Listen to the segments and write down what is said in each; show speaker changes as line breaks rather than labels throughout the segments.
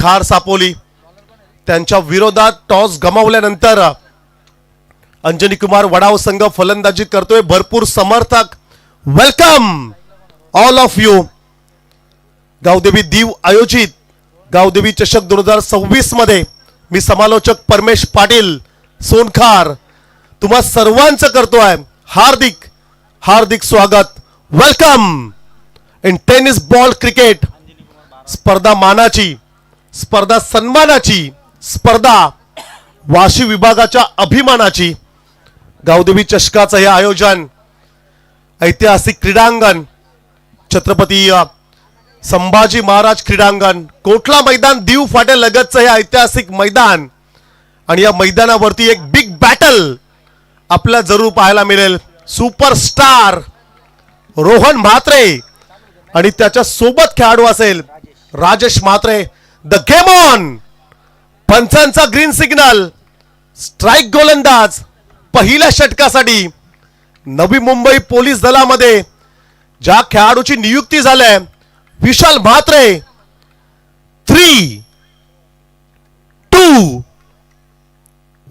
खार सापोली त्यांच्या विरोधात टॉस गमावल्यानंतर अंजनी कुमार वडाव संघ फलंदाजी करतोय. भरपूर समर्थक. Welcome all of you. Gavdevi दीव आयोजित गावदेवी चषक 2026 मध्ये मी समालोचक परमेश पाटील सोनखार तुम्हा सर्वांचं करतोय हार्दिक हार्दिक स्वागत. Welcome in tennis ball cricket. स्पर्धा मानाची, स्पर्धा सन्मानाची, स्पर्धा वाशी विभागाच्या अभिमानाची गावदेवी चषकाचं हे आयोजन ऐतिहासिक क्रीडांगण छत्रपती संभाजी महाराज क्रीडांगण कोटला मैदान दीव फाटे लगतचं हे ऐतिहासिक मैदान. आणि या मैदानावरती एक बिग बॅटल आपल्याला जरूर पाहायला मिळेल. सुपरस्टार रोहन म्हात्रे आणि त्याच्या सोबत खेळाडू असेल Rajesh Mhatre. The game on. पंचांचा ग्रीन सिग्नल. स्ट्राइक गोलंदाज पहिल्या षटकासाठी नवी मुंबई पोलीस दलामध्ये ज्या खेळाडूची नियुक्ती झाली Vishal Mhatre. 3, 2,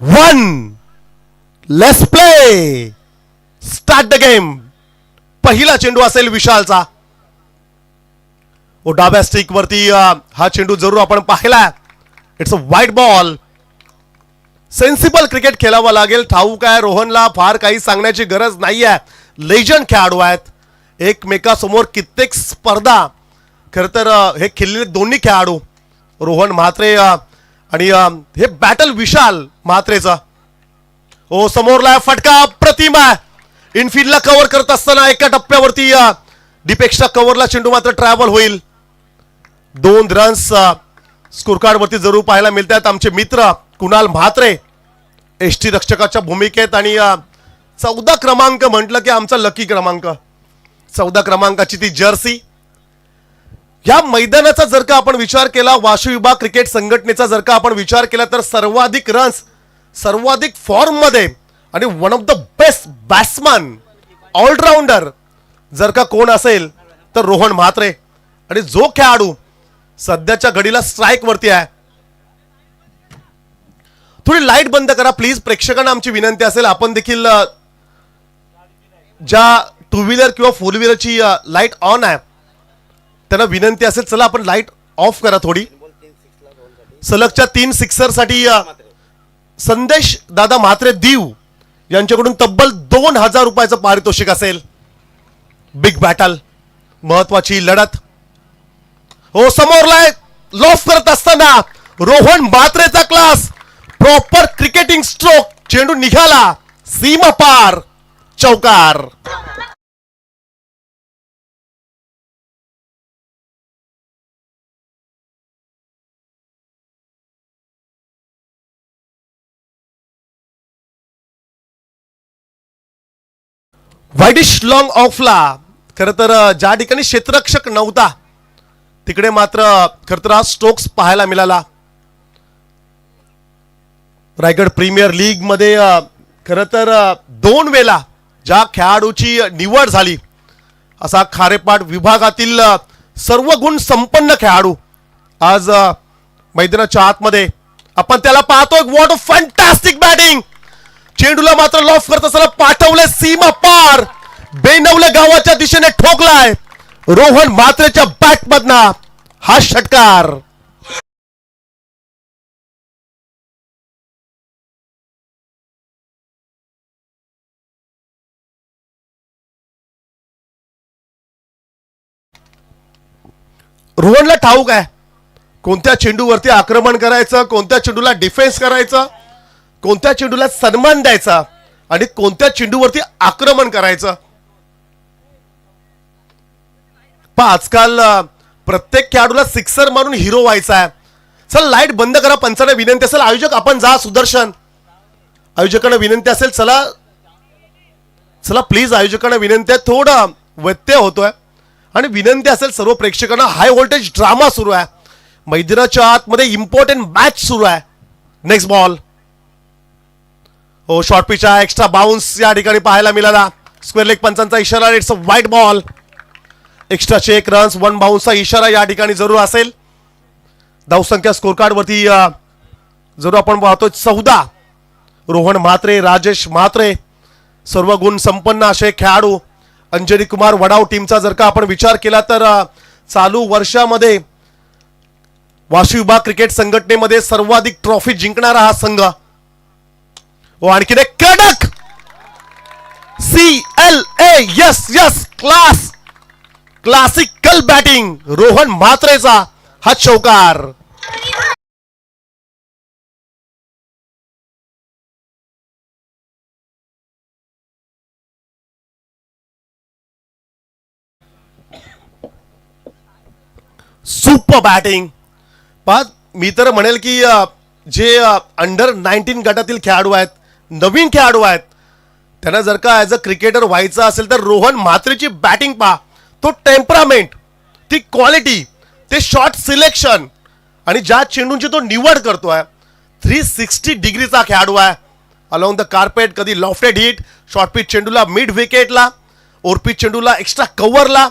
1 let's play. Start the game. पहिला चेंडू असेल विशालचा. डाव्या स्टिक वरती हा चेंडू जरूर आपण पाहिला. इट्स अ वाईट बॉल. सेन्सिबल क्रिकेट खेळावं लागेल. ठाऊक आहे रोहनला फार काही सांगण्याची गरज नाही आहे. लेजंड खेळाडू आहेत. एकमेकासमोर कित्येक स्पर्धा खरं तर हे खेळलेले दोन्ही खेळाडू रोहन म्हात्रे आणि हे बॅटल विशाल म्हात्रेचा. समोरला फटका अप्रतिम आहे. इनफिल्डला कव्हर करत असताना एका टप्प्यावरती डीपेक्षा कव्हरला चेंडू मात्र ट्रॅव्हल होईल. 2 रन्स स्कोर कार्ड वरती जरूर पाहायला मिळतात. आमचे मित्र कुणाल म्हात्रे एसटी रक्षकाच्या भूमिकेत आणि 14 क्रमांक म्हटलं की आमचा लकी क्रमांक. 14 क्रमांकाची ती जर्सी. या मैदानाचा जर का आपण विचार केला वाशी विभाग क्रिकेट संघटनेचा जर का आपण विचार केला तर सर्वाधिक रन्स सर्वाधिक फॉर्म मध्ये आणि one of the best batsman allrounder जर का कोण असेल तर रोहन म्हात्रे. आणि जो खेळाडू सध्याच्या घडीला स्ट्राइक वरती आहे. थोडी लाईट बंद करा प्लीज. प्रेक्षकांना आमची विनंती असेल आपण देखील ज्या टू व्हीलर किंवा फोर व्हीलरची लाईट ऑन आहे त्यांना विनंती असेल चला आपण लाईट ऑफ करा थोडी. सलगच्या 3 सिक्सर साठी संदेश दादा म्हात्रे दीव यांच्याकडून तब्बल 2000 रुपयाचं पारितोषिक असेल. Big battle. महत्वाची लढत. समोरला लॉफ करत असताना रोहन म्हात्रेचा क्लास. Proper cricketing stroke. चेंडू निघाला सीमा पार. चौकार. वाईडिश लॉंग ऑफला खरं तर ज्या ठिकाणी क्षेत्ररक्षक नव्हता तिकडे मात्र खरं तर स्ट्रोक्स पाहायला मिळाला. रायगड प्रीमियर लीग मध्ये खरं तर 2 वेळा ज्या खेळाडूची निवड झाली असा खारेपाट विभागातील सर्व गुण संपन्न खेळाडू आज मैदानाच्या आतमध्ये आपण त्याला पाहतोय. What a fantastic batting. चेंडूला मात्र लॉफ करत असताना पाठवले सीमा पार. बेनवले गावाच्या दिशेने ठोकलाय रोहन म्हात्रेच्या बॅट मधना हा षटकार. रोहनला ठाऊक आहे कोणत्या चेंडूवरती आक्रमण करायचं, कोणत्या चेंडूला डिफेन्स करायचं, कोणत्या चेंडूला सन्मान द्यायचा आणि कोणत्या चेंडूवरती आक्रमण करायचं. आजकाल प्रत्येक खेळाडूला सिक्सर मारून हिरो व्हायचा आहे. चल लाईट बंद करा. पंचांना विनंती असेल आयोजक आपण जा. सुदर्शन आयोजकांना विनंती असेल चला चला प्लीज. आयोजकांना विनंती आहे थोडा व्यत्यय होतोय आणि विनंती असेल सर्व प्रेक्षकांना. हाय व्होल्टेज ड्रामा सुरू आहे मैदानाच्या आतमध्ये. इम्पॉर्टंट मॅच सुरू आहे. Next ball. शॉर्ट पिच आहे. एक्स्ट्रा बाउन्स या ठिकाणी पाहायला मिळाला. स्क्वेअर लेग पंचांचा इशारा. इट्स अ वाईट बॉल. एक्स्ट्रा चेक रन्स 1 बाउन्सचा इशारा या ठिकाणी जरूर असेल. धावसंख्या स्कोर कार्ड वरती जरूर आपण पाहतोय 14. रोहन म्हात्रे, राजेश म्हात्रे सर्व गुण संपन्न असे खेळाडू. अंजनी कुमार वडाव टीमचा जर का आपण विचार केला तर चालू वर्षामध्ये वाशी विभाग क्रिकेट संघटनेमध्ये सर्वाधिक ट्रॉफी जिंकणारा हा संघ. आणखी एक कडक CLA yes yes class classical batting Rohan म्हात्रेचा हा चौकार. Super batting. मी तर म्हणेल की जे अंडर 19 गटातील खेळाडू आहेत, नवीन खेळाडू आहेत, त्यांना जर का ॲज अ क्रिकेटर व्हायचं असेल तर रोहन म्हात्रेची बॅटिंग पहा. तो टेम्परामेंट, ती क्वालिटी, ते शॉट सिलेक्शन आणि ज्या चेंडूंची तो निवड करतोय. 360 डिग्रीचा खेळाडू आहे. अलॉंग द कार्पेट, कधी लॉफ्टेड हिट, शॉर्ट पिच चेंडूला मिड विकेटला, ओरपिच चेंडूला एक्स्ट्रा कव्हरला,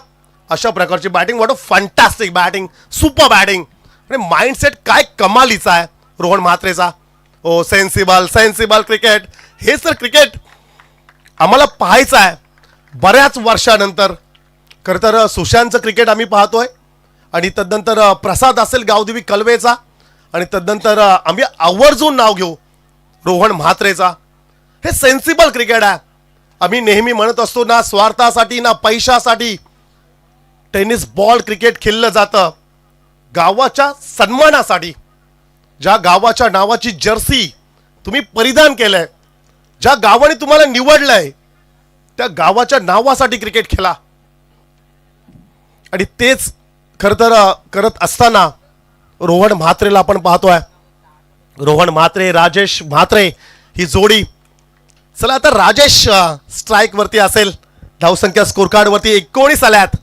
अशा प्रकारची batting. What a fantastic batting, super batting. आणि माइंडसेट काय कमालीचा आहे रोहन म्हात्रेचा. Oh sensible sensible cricket. हे सर क्रिकेट आम्हाला पाहायचं आहे बऱ्याच वर्षानंतर. खरं तर सुशांतचं क्रिकेट आम्ही पाहतोय आणि तदनंतर प्रसाद असेल गावदेवी कलवेचा आणि तदनंतर आम्ही आवर्जून नाव घेऊ रोहन म्हात्रेचा. हे सेन्सिबल क्रिकेट आहे. आम्ही नेहमी म्हणत असतो ना स्वार्थासाठी ना पैशासाठी टेनिस बॉल क्रिकेट खेळलं जातं, गावाच्या सन्मानासाठी. ज्या गावाच्या नावाची जर्सी तुम्ही परिधान केलंय, ज्या गावाने तुम्हाला निवडलंय, त्या गावाच्या नावासाठी क्रिकेट खेळा. आणि तेच खरं तर करत असताना रोहन म्हात्रेला आपण पाहतोय. रोहन म्हात्रे, राजेश म्हात्रे ही जोडी. चला आता राजेश स्ट्राईक वरती असेल. धावसंख्या स्कोर कार्ड वरती 19 आल्यात.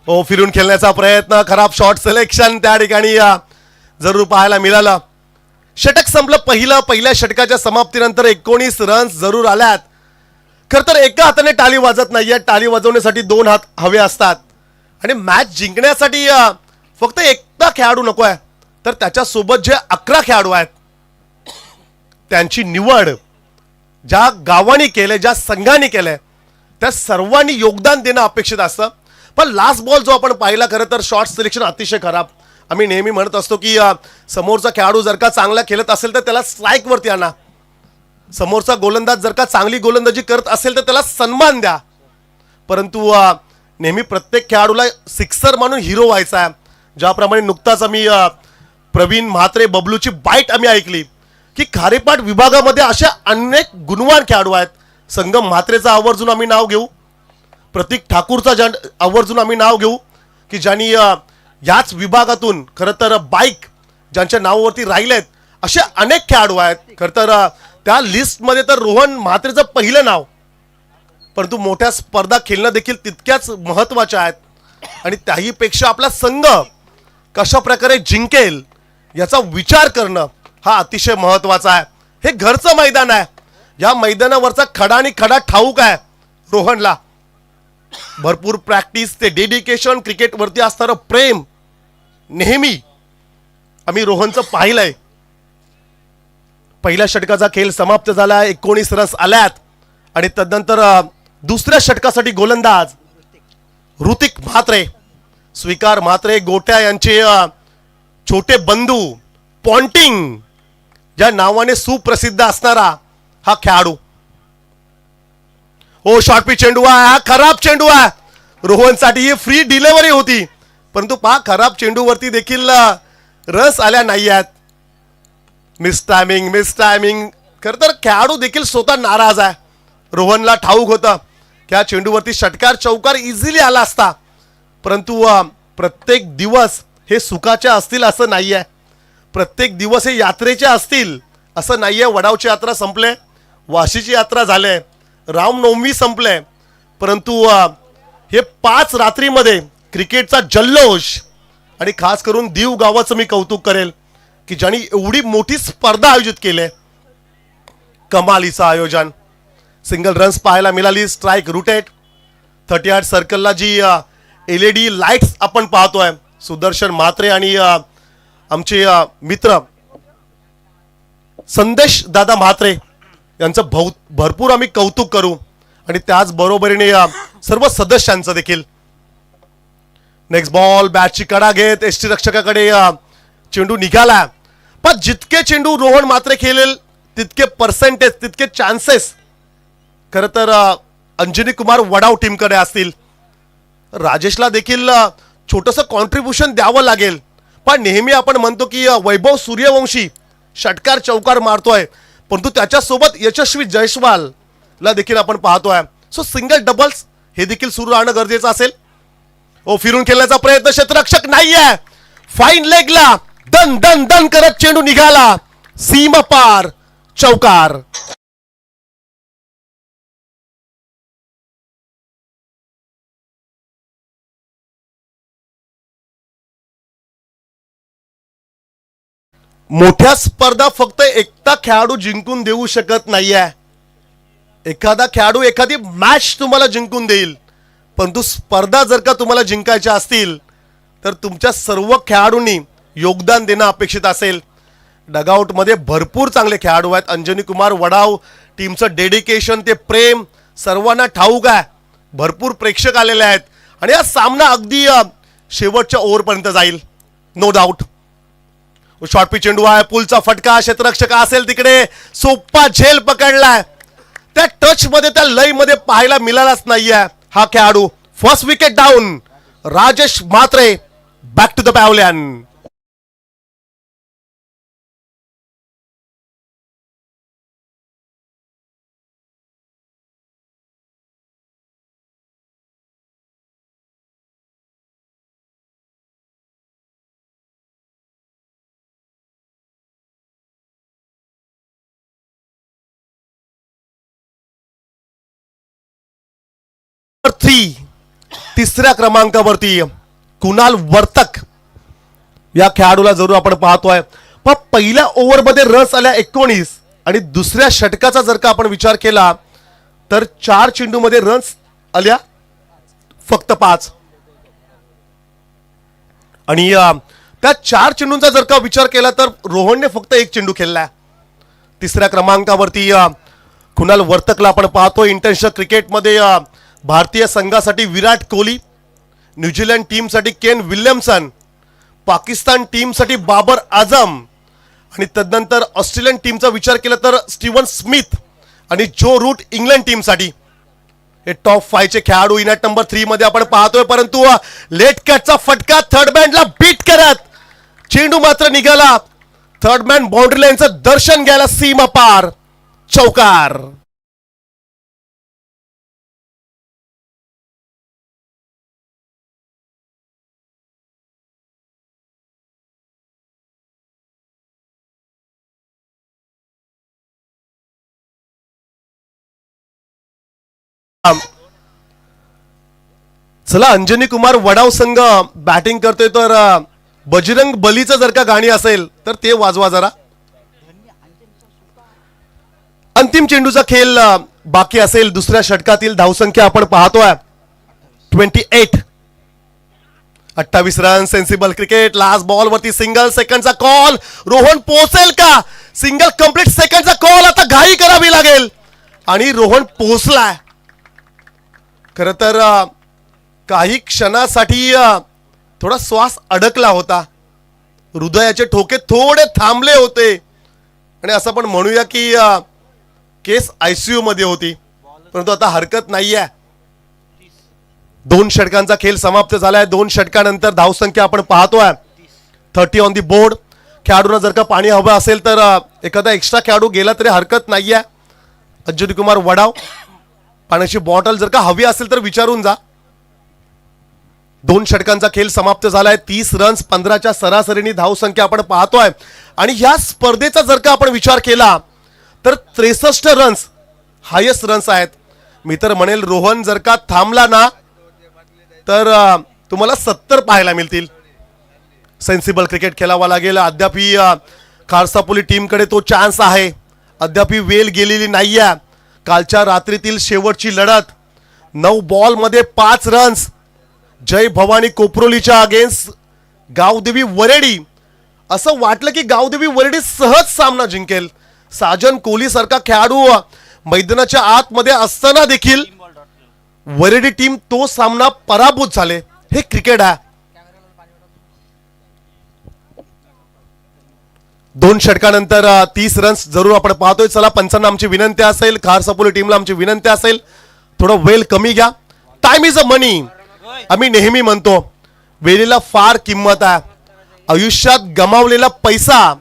ओ फिरून खेळण्याचा प्रयत्न, खराब शॉट सिलेक्शन त्या ठिकाणी जरूर पाहायला मिळालं. षटक संपलं पहिल्या षटकाच्या समाप्तीनंतर 19 रन्स जरूर आल्यात. खरं तर एका हाताने टाळी वाजत नाहीये. टाळी वाजवण्यासाठी 2 हात हवे असतात आणि मॅच जिंकण्यासाठी फक्त एकटा खेळाडू नको आहे, तर त्याच्यासोबत जे 11 खेळाडू आहेत त्यांची निवड ज्या गावाने केले, ज्या संघाने केले, त्या सर्वांनी योगदान देणं अपेक्षित असतं. पण लास्ट बॉल जो आपण पाहिला, खरं तर शॉट सिलेक्शन अतिशय खराब. आम्ही नेहमी म्हणत असतो की समोरचा खेळाडू जर का चांगला खेळत असेल तर त्याला स्ट्राईक वरती आणा. समोरचा गोलंदाज जर का चांगली गोलंदाजी करत असेल तर त्याला सन्मान द्या. परंतु नेहमी प्रत्येक खेळाडूला सिक्सर म्हणून हिरो व्हायचा आहे. ज्याप्रमाणे नुकताच आम्ही प्रवीण म्हात्रे बबलूची बाईट आम्ही ऐकली की खारेपाट विभागामध्ये अशा अनेक गुणवान खेळाडू आहेत. संगम म्हात्रेचा आवर्जून आम्ही नाव घेऊ, प्रतीक ठाकूरचा आवर्जून आम्ही नाव घेऊ की ज्यांनी याच विभागातून खरं तर बाईक ज्यांच्या नावावरती राहिलेत. असे अनेक खेळाडू आहेत. खरं तर त्या लिस्टमध्ये तर रोहन म्हात्रेचं पहिलं नाव. परंतु मोठ्या स्पर्धा खेळणं देखील तितक्याच महत्त्वाच्या आहेत आणि त्याहीपेक्षा आपला संघ कशा प्रकारे जिंकेल याचा विचार करणं हा अतिशय महत्त्वाचा आहे. हे घरचं मैदान आहे. या मैदानावरचा खडा आणि खडा ठाऊक आहे रोहनला. भरपूर प्रॅक्टिस, ते डेडिकेशन, क्रिकेटवरती असणारं प्रेम नेहमी आम्ही रोहनचं पाहिलंय. पहिल्या षटकाचा खेळ समाप्त झाला. 19 रन्स आल्यात आणि तदनंतर दुसऱ्या षटकासाठी गोलंदाज ऋतिक म्हात्रे, स्वीकार म्हात्रे, गोट्या यांचे छोटे बंधू, पॉन्टिंग या नावाने सुप्रसिद्ध असणारा हा खेळाडू. ओ शॉर्ट पिच चेंडू आहे, हा खराब चेंडू आहे. रोहनसाठी ही फ्री डिलिव्हरी होती, परंतु पहा खराब चेंडूवरती देखील रस आल्या नाही आहेत. Miss timing. खरं तर खेळाडू देखील स्वतः नाराज आहे. रोहनला ठाऊक होतं की या चेंडूवरती षटकार चौकार इझिली आला असता, परंतु प्रत्येक दिवस हे सुखाचे असतील असं नाही आहे. प्रत्येक दिवस हे यात्रेचे असतील असं नाही आहे. वडावची यात्रा संपले, वाशीची यात्रा झाले, रामनवमी संपले, परंतु हे 5 रात्रीमध्ये क्रिकेटचा जल्लोष. आणि खास करून दीव गावाचं मी कौतुक करेल की ज्यांनी एवढी मोठी स्पर्धा आयोजित केली. कमालीचं आयोजन. सिंगल रन्स पाहायला मिळाली. स्ट्राईक रुटेट 38 सर्कलला जी LED लाईट्स आपण पाहतोय सुदर्शन म्हात्रे आणि आमचे मित्र संदेश दादा म्हात्रे यांचं भरपूर आम्ही कौतुक करू आणि त्याच बरोबरीने सर्व सदस्यांचं देखील. नेक्स्ट बॉल बॅटची कडा घेत एसटी रक्षकाकडे चेंडू निघाला. पण जितके चेंडू रोहन म्हात्रे खेळेल तितके पर्सेंटेज तितके चान्सेस खरं तर अंजनी कुमार वडाव टीमकडे असतील. राजेशला देखील छोटंसं कॉन्ट्रीब्युशन द्यावं लागेल. पण नेहमी आपण म्हणतो की वैभव सूर्यवंशी षटकार चौकार मारतोय परंतु त्याच्यासोबत यशस्वी जयस्वाल ला देखील आपण पाहतोय. सो सिंगल डबल्स हे देखील सुरू राहणं गरजेचं असेल. फिरून खेळण्याचा प्रयत्न क्षेत्ररक्षक नाहीये. फाईन लेगला दन दन दन करत चेंडू निघाला सीमा पार चौकार. मोठ्या स्पर्धा फक्त एकटा खेळाडू जिंकून देऊ शकत नाहीये. एखादा खेळाडू एखादी मॅच तुम्हाला जिंकून देईल परंतु स्पर्धा जर का तुम्हाला जिंकायच्या असतील तर तुमच्या सर्व खेळाडूंनी योगदान देणं अपेक्षित असेल. डगआउटमध्ये भरपूर चांगले खेळाडू आहेत. अंजनी कुमार वडाव टीमचं डेडिकेशन ते प्रेम सर्वांना ठाऊक आहे. भरपूर प्रेक्षक आलेले आहेत आणि हा सामना अगदी शेवटच्या ओव्हरपर्यंत जाईल नो डाऊट. शॉर्ट पिच चेंडू आहे. पुलचा फटका क्षेत्ररक्षक असेल तिकडे सोपा झेल पकडलाय. त्या टच मध्ये त्या लय मध्ये पाहायला मिळालाच नाहीये हा खेळाडू. First wicket down. Rajesh Mhatre back to the pavilion. तिसऱ्या क्रमांकावरती कुणाल वर्तक या खेळाडूला जरूर आपण पाहतोय. पण पहिल्या ओव्हरमध्ये रस आल्या 19 आणि दुसऱ्या षटकाचा जर का आपण विचार केला तर 4 चेंडूमध्ये रन्स आल्या फक्त 5 आणि त्या 4 चेंडूंचा जर का विचार केला तर रोहनने फक्त 1 चेंडू खेळलाय. तिसऱ्या क्रमांकावरती कुणाल वर्तकला आपण पाहतोय. इंटरनॅशनल क्रिकेटमध्ये भारतीय संघासाठी Virat Kohli, New Zealand टीमसाठी Kane Williamson, Pakistan टीमसाठी Babar Azam आणि तदनंतर ऑस्ट्रेलियन टीमचा विचार केला तर स्टीवन स्मिथ आणि जो रूट इंग्लंड टीमसाठी हे टॉप 5 चे खेळाडू इनॅट नंबर 3 मध्ये आपण पाहतोय. परंतु लेट कटचा फटका थर्ड मॅनला बीट करत चेंडू मात्र निघाला. थर्ड मॅन बाउंड्री लाईनचं दर्शन घ्यायला सीमा पार चौकार. चला अंजनी कुमार वडाव संघ बॅटिंग करतोय तर बजरंग बलीचं जर का गाणी असेल तर ते वाजवा जरा. अंतिम चेंडूचा खेळ बाकी असेल. दुसऱ्या षटकातील धावसंख्या आपण पाहतोय 28. 28 run. Sensible cricket. Last ball वरती सिंगल सेकंडचा कॉल. रोहन पोहोचेल का? सिंगल कंप्लीट सेकंडचा कॉल. आता घाई करावी लागेल आणि रोहन पोहोचलाय. खरं तर काही क्षणासाठी थोडा श्वास अडकला होता. हृदयाचे ठोके थोडे थांबले होते आणि असं पण म्हणूया की केस आयसीयू मध्ये होती परंतु आता हरकत नाहीये. 2 षटकांचा खेळ समाप्त झालाय. 2 षटकानंतर धावसंख्या आपण पाहतोय 30 ऑन दी बोर्ड. खेळाडूंना जर का पाणी हवं असेल तर एखादा एक्स्ट्रा खेळाडू गेला तरी हरकत नाहीये. अंजनी कुमार वडाव पाण्याची बॉटल जर का हवी असेल तर विचारून जा. 2 षटकांचा खेळ समाप्त झालाय. 30 रन्स 15च्या सरासरीने धावसंख्या आपण पाहतोय आणि या स्पर्धेचा जर का आपण विचार केला तर 63 रन्स हायेस्ट रन्स आहेत. मी तर म्हणेल रोहन जर का थांबला ना तर तुम्हाला 70 पाहायला मिळतील. सेन्सिबल क्रिकेट खेळावा लागेल. अद्यापही खारसापोली टीमकडे तो चान्स आहे. अद्यापही वेल गेलेली नाहीये. कालच्या रात्रीतील शेवटची लढत 9 बॉल मध्ये 5 रन्स. जय भवानी कोपरोलीच्या अगेन्स्ट गावदेवी वरेडी. असं वाटलं की गावदेवी वरेडी सहज सामना जिंकेल. साजन कोहली सारखा खेळाडू मैदानाच्या आतमध्ये असताना देखील वरेडी टीम तो सामना पराभूत झाले. हे क्रिकेट आहे. 2 षटकानंतर 30 रन्स जरूर आपण पाहतोय. चला पंचांना आमची विनंती असेल, खार सापोली टीमला आमची विनंती असेल, थोडं वेळ कमी घ्या. Time is a money. आम्ही नेहमी म्हणतो वेळेला फार किंमत आहे. आयुष्यात गमावलेला पैसा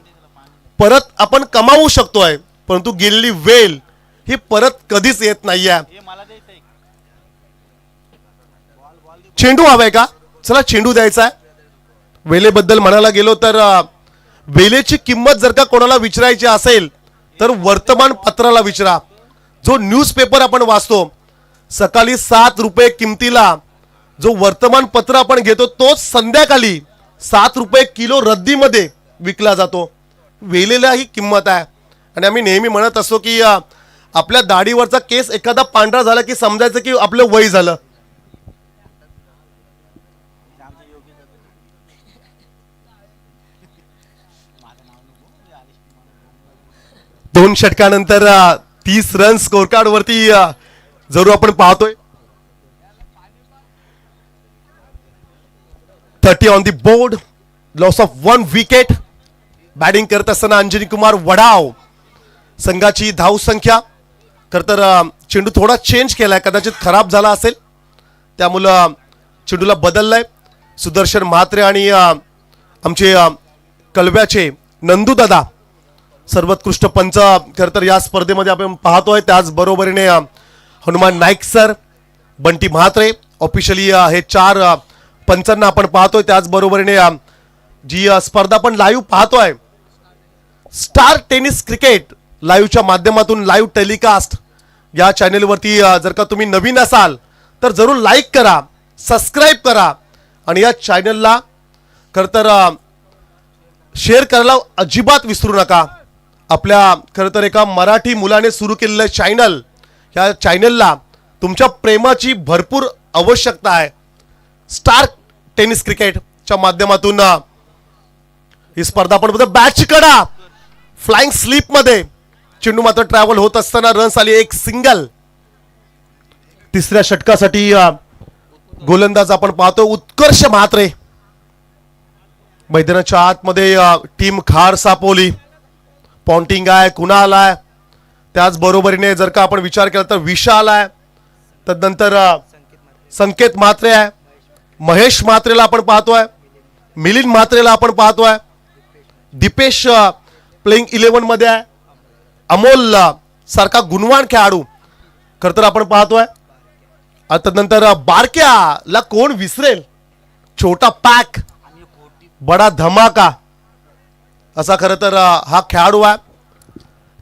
परत आपण कमावू शकतोय, परंतु गेलेली वेळ ही परत कधीच येत नाहीये. चेंडू हवाय का? चला चेंडू द्यायचा आहे. वेळेबद्दल म्हणायला गेलो तर वेळेची किंमत जर का कोणाला विचारायची असेल तर वर्तमानपत्राला विचारा. जो न्यूजपेपर आपण वाचतो, सकाळी 7 रुपये किमतीला जो वर्तमानपत्र आपण घेतो तोच संध्याकाळी 7 रुपये किलो रद्दीमध्ये विकला जातो. वेळेला ही किंमत आहे. आणि आम्ही नेहमी म्हणत असतो की आपल्या दाढीवरचा केस एखादा पांढरा झाला की समजायचं की आपलं वय झालं. दोन षटकानंतर 30 रन स्कोर कार्ड वरती जरूर आपण पाहतोय. 30 on the board. Loss of 1 wicket. Batting करत असताना अंजनी कुमार वडाव. संघाची धाव संख्या तर चेंडू थोडा चेंज केलाय, कदाचित खराब झाला असेल त्यामुळं चेंडूला बदललाय. सुदर्शन म्हात्रे आणि आमचे कलव्याचे नंदू दादा सर्वोत्कृष्ट पंच तर या स्पर्धेमध्ये आपण पाहतोय. त्याचबरोबरीने हनुमान नाईक सर, बंटी म्हात्रे ऑफिशियली हे 4 पंचांना आपण पाहतोय. त्याचबरोबरीने जी स्पर्धा आपण लाईव्ह पाहतोय, स्टार टेनिस क्रिकेट लाईव्हच्या माध्यमातून लाईव्ह टेलिकास्ट या चॅनेलवरती जर का तुम्ही नवीन असाल तर जरूर लाईक करा, सबस्क्राईब करा आणि या चॅनलला खरं तर शेअर करायला अजिबात विसरू नका. आपल्या खरं तर एका मराठी मुलाने सुरू केलेलं चॅनल, या चॅनलला तुमच्या प्रेमाची भरपूर आवश्यकता आहे. स्टार टेनिस क्रिकेटच्या माध्यमातून ही स्पर्धा आपण बघतो. बॅटची कडा फ्लाइंग स्लीप मध्ये चेंडू मात्र ट्रॅव्हल होत असताना रन्स आली, एक सिंगल. तिसऱ्या षटकासाठी गोलंदाज आपण पाहतो उत्कर्ष म्हात्रे. मैदानाच्या आतमध्ये टीम खार सापोली. पॉन्टिंग आहे, कुणाल आहे, त्याचबरोबरीने जर का आपण विचार केला तर विशाल आहे, तदनंतर संकेत म्हात्रे आहे, महेश म्हात्रेला आपण पाहतोय, मिलिंद म्हात्रेला आपण पाहतोय, दीपेश प्लेइंग 11 मध्ये आहे, अमोल सारखा गुणवान खेळाडू खरं तर आपण पाहतोय. तदनंतर बारक्याला कोण विसरेल, छोटा पॅक बडा धमाका असा खरं तर हा खेळाडू आहे.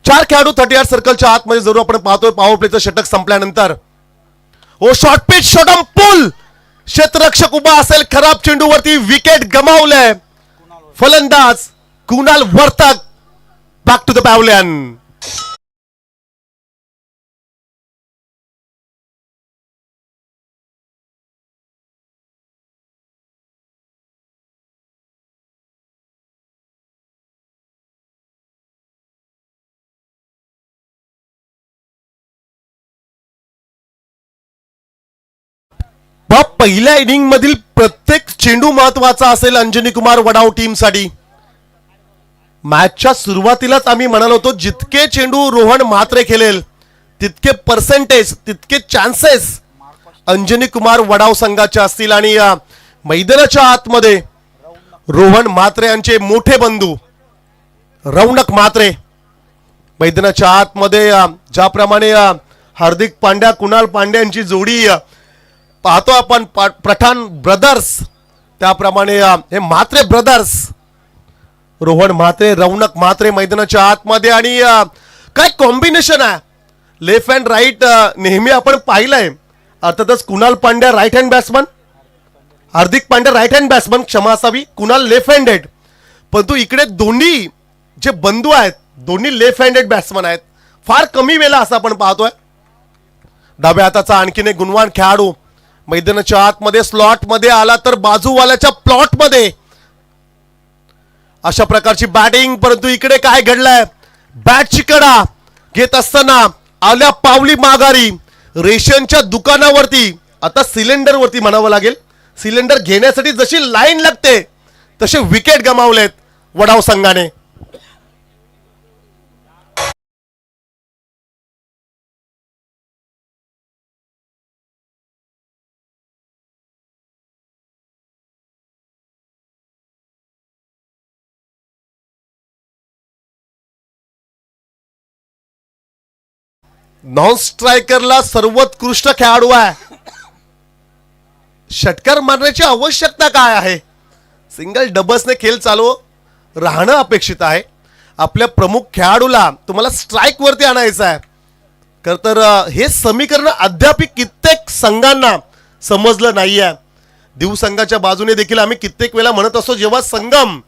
4 खेळाडू 38 सर्कलच्या आतमध्ये जरूर आपण पाहतोय. पॉवर प्लेचं षटक संपल्यानंतर ओ शॉर्ट पिच शॉटम पुल, क्षेत्ररक्षक उभा असेल, खराब चेंडूवरती विकेट गमावलंय फलंदाज Kunal Vartak. Back to the pavilion. पहिल्या इनिंग मधील प्रत्येक चेंडू महत्वाचा असेल अंजनी कुमार वडाव टीमसाठी. मॅचच्या सुरुवातीलाच आम्ही म्हणालो होतो जितके चेंडू रोहन म्हात्रे खेळेल तितके पर्सेंटेज, तितके चान्सेस अंजनी कुमार वडाव संघाचे असतील. आणि मैदानाच्या आतमध्ये रोहन म्हात्रे यांचे मोठे बंधू रौनक म्हात्रे मैदानाच्या आतमध्ये ज्याप्रमाणे हार्दिक पांड्या कुणाल पांड्या यांची जोडी पाहतो आपण पठाण ब्रदर्स, त्याप्रमाणे हे म्हात्रे ब्रदर्स रोहन म्हात्रे रौनक म्हात्रे मैदानाच्या आतमध्ये. आणि काय कॉम्बिनेशन आहे, लेफ्ट हँड राईट नेहमी आपण पाहिलंय. अर्थातच Kunal Pandya right hand batsman, Hardik Pandya right hand batsman क्षमा असावी, कुणाल लेफ्ट हँडेड. परंतु इकडे दोन्ही जे बंधू आहेत दोन्ही लेफ्ट हँडेड बॅट्समन आहेत. फार कमी वेळा असं आपण पाहतोय. डाव्या हाताचा आणखीन एक गुणवान खेळाडू मैदानाच्या आतमध्ये स्लॉट मध्ये आला तर बाजूवाल्याच्या प्लॉट मध्ये अशा प्रकारची बॅटिंग, परंतु इकडे काय घडलंय, बॅटची कडा घेत असताना आल्या पावली माघारी रेशनच्या दुकानावरती, आता सिलेंडर वरती म्हणावं लागेल, सिलेंडर घेण्यासाठी जशी लाईन लागते तसे विकेट गमावलेत वडाव संघाने. नॉन स्ट्रायकरला सर्वोत्कृष्ट खेळाडू आहे, षटकार मारण्याची आवश्यकता काय आहे, सिंगल डबल्सने खेळ चालू राहणं अपेक्षित आहे. आपल्या प्रमुख खेळाडूला तुम्हाला स्ट्राइक वरती आणायचं आहे. खरं तर हे समीकरण अद्याप कित्येक संघांना समजलं नाहीये. दिव संघाच्या बाजूने देखील आम्ही कित्येक वेळा म्हणत असतो, जेव्हा संगम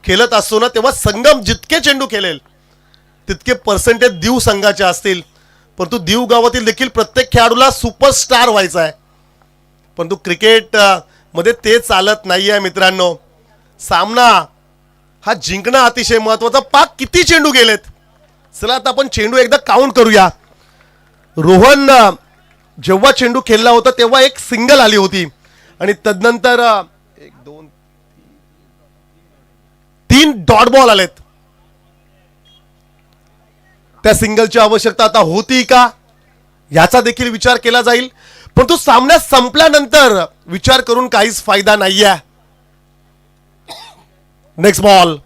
खेळत असतो ना, तेव्हा संगम जितके चेंडू खेळेल तितके पर्सेंटेज दिव संघाचे असतील. परंतु दिव गावातील देखील प्रत्येक खेळाडूला सुपरस्टार व्हायचा आहे, परंतु क्रिकेट मध्ये ते चालत नाहीये मित्रांनो. सामना हा जिंकणं अतिशय महत्वाचा. पाक किती चेंडू गेलेत, चला आता आपण चेंडू एकदा काउंट करूया. रोहन जेव्हा चेंडू खेळला होता तेव्हा एक सिंगल आली होती आणि तदनंतर 1 2 3 डॉट बॉल आलेत. त्या सिंगलची आवश्यकता आता होती का याचा देखील विचार केला जाईल, परंतु सामना संपल्यानंतर विचार करून काहीच फायदा नाहीये. नेक्स्ट बॉल,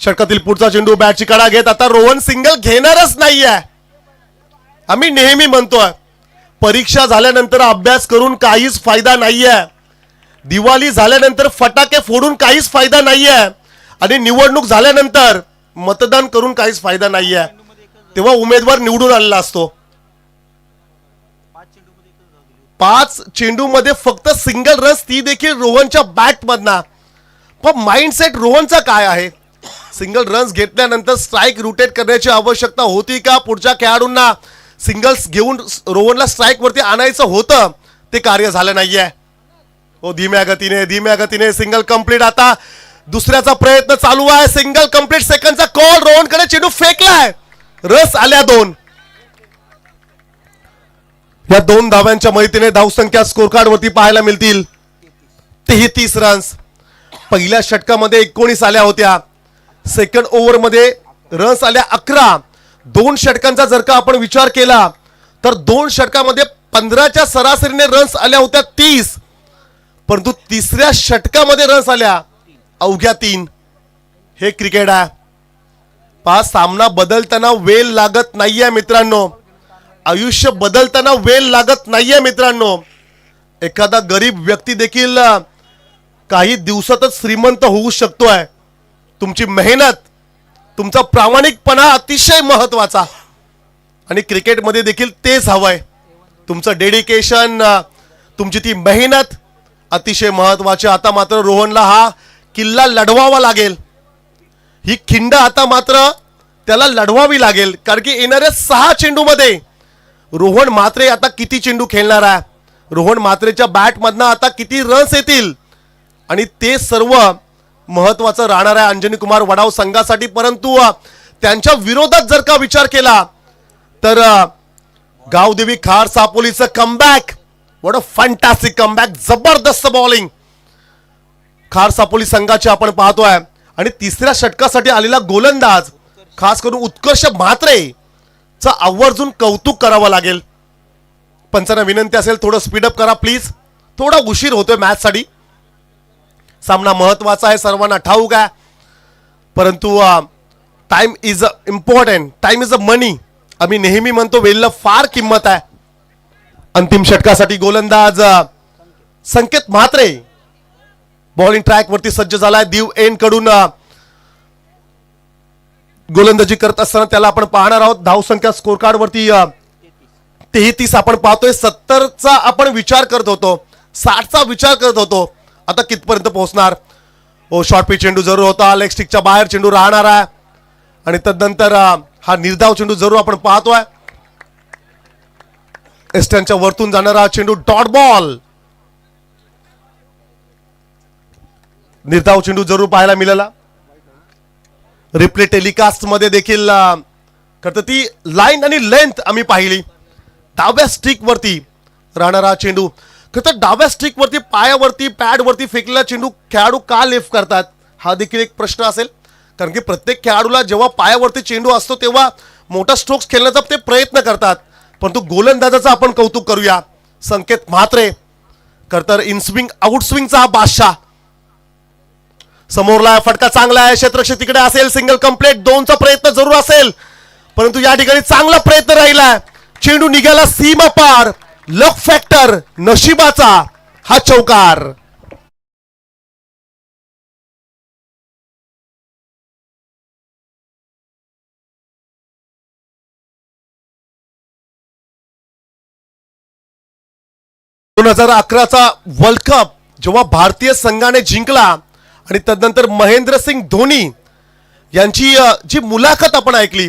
षटकातील पुढचा चेंडू, बॅटची कडा घेत आता रोहन सिंगल घेणारच नाहीये. आम्ही नेहमी म्हणतोय, परीक्षा झाल्यानंतर अभ्यास करून काहीच फायदा नाहीये, दिवाळी झाल्यानंतर फटाके फोडून काहीच फायदा नाहीये, आणि निवडणूक झाल्यानंतर मतदान करून काहीच फायदा नाहीये. तेव्हा उमेदवार निवडून आलेला असतो. 5 चेंडू मध्ये फक्त सिंगल रन्स, ती देखील रोहनच्या बॅट मधना. पण माइंडसेट रोहनचा काय आहे, सिंगल रन्स घेतल्यानंतर स्ट्राइक रोटेट करण्याची आवश्यकता होती का, पुढच्या खेळाडूंना सिंगल्स घेऊन रोहनला स्ट्राइक वरती आणायचं होतं, ते कार्य झालं नाहीये. धीम्या गतीने सिंगल कंप्लीट. आता दुसऱ्याचा प्रयत्न चालू आहे, सिंगल कंप्लीट, सेकंडचा कॉल, रोहनकडे चेंडू फेकलाय, रस आल्या 2. या 2 धाव्यांच्या मदतीने धावसंख्या स्कोर कार्ड वरती पाहायला मिळतील 33 रन्स. पहिल्या षटकामध्ये 19 आल्या होत्या, सेकंड ओव्हर मध्ये रन्स आल्या 11. 2 षटकांचा जर का आपण विचार केला तर 2 षटकामध्ये 15च्या सरासरीने रन्स आल्या होत्या 30, परंतु तिसऱ्या षटकामध्ये रन्स आल्या अवघ्या 3. हे क्रिकेट आहे. सामना बदलताना वेळ लागत नाहीये मित्रांनो, आयुष्य बदलताना वेळ लागत नाहीये मित्रांनो. एखादा गरीब व्यक्ती देखील काही दिवसातच श्रीमंत होऊ शकतोय. तुमची मेहनत, तुमचा प्रामाणिकपणा अतिशय महत्वाचा, आणि क्रिकेटमध्ये देखील तेच हवंय. तुमचं डेडिकेशन, तुमची ती मेहनत अतिशय महत्वाची. आता मात्र रोहनला हा किल्ला लढवावा लागेल, ही खिंड आता मात्र त्याला लढवावी लागेल, कारण की येणाऱ्या 6 चेंडूमध्ये रोहन म्हात्रे आता किती चेंडू खेळणार आहे, रोहन म्हात्रेच्या बॅट मधनं आता किती रन्स येतील, आणि ते सर्व महत्वाचं राहणार आहे अंजनी कुमार वडाव संघासाठी. परंतु त्यांच्या विरोधात जर का विचार केला तर गावदेवी खार सापोलीचं comeback, what a fantastic comeback, जबरदस्त बॉलिंग खार सापोली संघाची आपण पाहतोय. आणि तिसऱ्या षटकासाठी आलेला गोलंदाज, खास करून उत्कर्ष म्हात्रेचं आवर्जून कौतुक करावं लागेल. पंचांना विनंती असेल थोडं स्पीडअप करा प्लीज, थोडा उशीर होतोय मॅच साठी. सामना महत्वाचा आहे, सर्वांना ठाऊक आहे, परंतु time is important, time is a money. आम्ही नेहमी म्हणतो वेळेला फार किंमत आहे. अंतिम षटकासाठी गोलंदाज संकेत म्हात्रे बॉलिंग ट्रॅक वरती सज्ज झालाय. दिव एन कडून गोलंदाजी करत असताना त्याला आपण पाहणार आहोत. धावसंख्या स्कोर कार्ड वरती 33 आपण पाहतोय. 70चा आपण विचार करत होतो, 60चा विचार करत होतो, आता कितपर्यंत पोहोचणार. शॉर्ट पिच चेंडू जरूर होता, लेग स्टिकच्या बाहेर चेंडू राहणार आहे, आणि तदनंतर हा निर्धाव चेंडू जरूर आपण पाहतोय. एस्टनच्या वरतून जाणारा चेंडू डॉट बॉल, निर्धाव चेंडू जरूर पाहायला मिळाला. रिप्ले टेलिकास्ट मध्ये देखील खरं ती लाईन आणि लेंथ आम्ही पाहिली. डाव्या स्टिक वरती राहणारा चेंडू, खरं तर डाव्या स्टिक वरती पायावरती पॅड वरती फेकलेला चेंडू खेळाडू का लिफ्ट करतात हा देखील एक प्रश्न असेल. कारण की प्रत्येक खेळाडूला जेव्हा पायावरती चेंडू असतो तेव्हा मोठा स्ट्रोक्स खेळण्याचा ते प्रयत्न करतात. परंतु गोलंदाजाचं आपण कौतुक करूया, संकेत म्हात्रे खरं तर इनस्विंग आउटस्विंगचा हा बादशाह. समोरला फटका चांगला आहे, क्षेत्ररक्षक तिकडे असेल, सिंगल कंप्लेट, 2चा प्रयत्न जरूर असेल, परंतु या ठिकाणी चांगला प्रयत्न राहिला. चेंडू निघाला सीमा पार, लक फॅक्टर नशिबाचा हा चौकार. दोन 2011चा वर्ल्ड कप जेव्हा भारतीय संघाने जिंकला आणि तदनंतर महेंद्रसिंग धोनी यांची जी मुलाखत आपण ऐकली,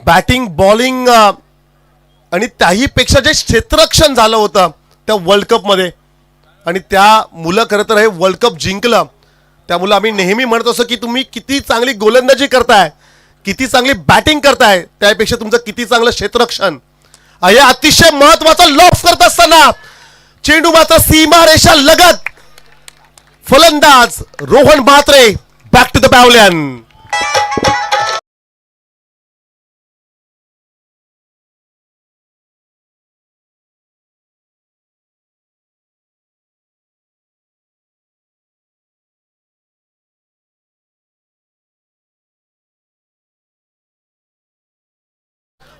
बॅटिंग बॉलिंग आणि त्याही पेक्षा जे क्षेत्ररक्षण झालं होतं त्या वर्ल्ड कप मध्ये, आणि त्या मुलं खरं तर हे वर्ल्ड कप जिंकलं. त्यामुळे आम्ही नेहमी म्हणत असतो की तुम्ही किती चांगली गोलंदाजी करताय, किती चांगली बॅटिंग करताय, त्यापेक्षा तुमचं किती चांगलं क्षेत्ररक्षण. हे अतिशय महत्वाचा लॉफ करत असताना चेंडू मात्र सीमा रेषा लगत, फलंदाज Rohan Mhatre back to the pavilion.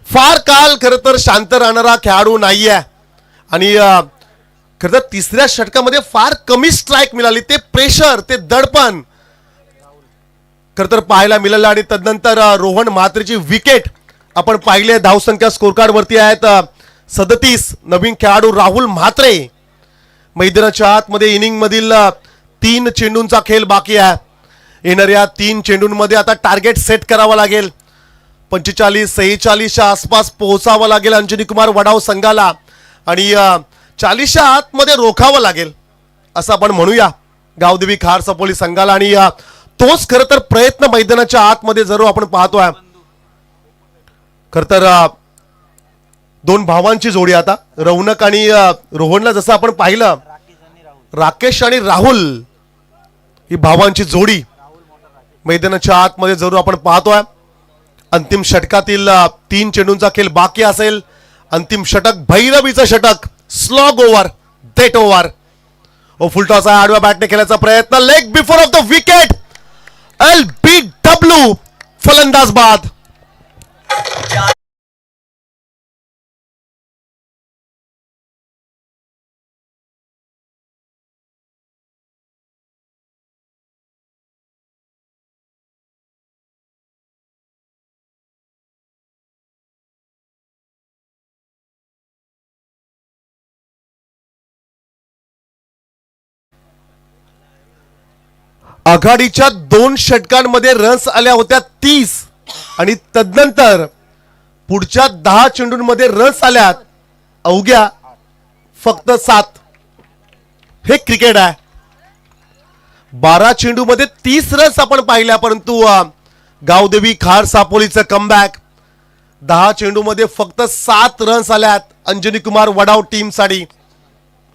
फार काल खरं तर शांत राहणारा खेळाडू नाहीये आणि खरं तर तिसऱ्या षटकामध्ये फार कमी स्ट्राईक मिळाली. ते प्रेशर, ते दडपण खरं तर पाहायला मिळालं. आणि तदनंतर रोहन म्हात्रेची विकेट आपण पाहिले. धावसंख्या स्कोर कार्ड वरती आहेत 37. नवीन खेळाडू राहुल म्हात्रे. मैदानाच्या आतमध्ये इनिंग मधील 3 चेंडूंचा खेळ बाकी आहे. येणाऱ्या 3 चेंडूंमध्ये आता टार्गेट सेट करावा लागेल. 45-46च्या आसपास पोहोचावं लागेल अंजनी कुमार वडाव संघाला, आणि 40च्या आतमध्ये रोखावं लागेल असं आपण म्हणूया गावदेवी खार सापोली संघाला. आणि तोच खरं तर प्रयत्न मैदानाच्या आतमध्ये जरूर आपण पाहतोय. खरं तर 2 भावांची जोडी आता रौनक आणि रोहनला जसं आपण पाहिलं, राकेश आणि राहुल ही भावांची जोडी मैदानाच्या आतमध्ये जरूर आपण पाहतोय. अंतिम षटकातील 3 चेंडूंचा खेळ बाकी असेल. अंतिम षटक, भैरवीचं षटक, स्लॉग ओव्हर, डेट ओव्हर. फुलटॉचा आडव्या बॅटने खेळण्याचा प्रयत्न, leg before of the wicket, LBW, फलंदाज बाद. आघाडीच्या 2 षटकांमध्ये रन्स आल्या होत्या 30, आणि तदनंतर पुढच्या 10 चेंडूंमध्ये रन्स आल्यात अवघ्या फक्त 7. हे क्रिकेट आहे. 12 चेंडूमध्ये 30 रन्स आपण पाहिल्या, परंतु गावदेवी खार सापोलीचं कमबॅक. 10 चेंडूमध्ये फक्त 7 रन्स आल्यात अंजनी कुमार वडाव टीमसाठी.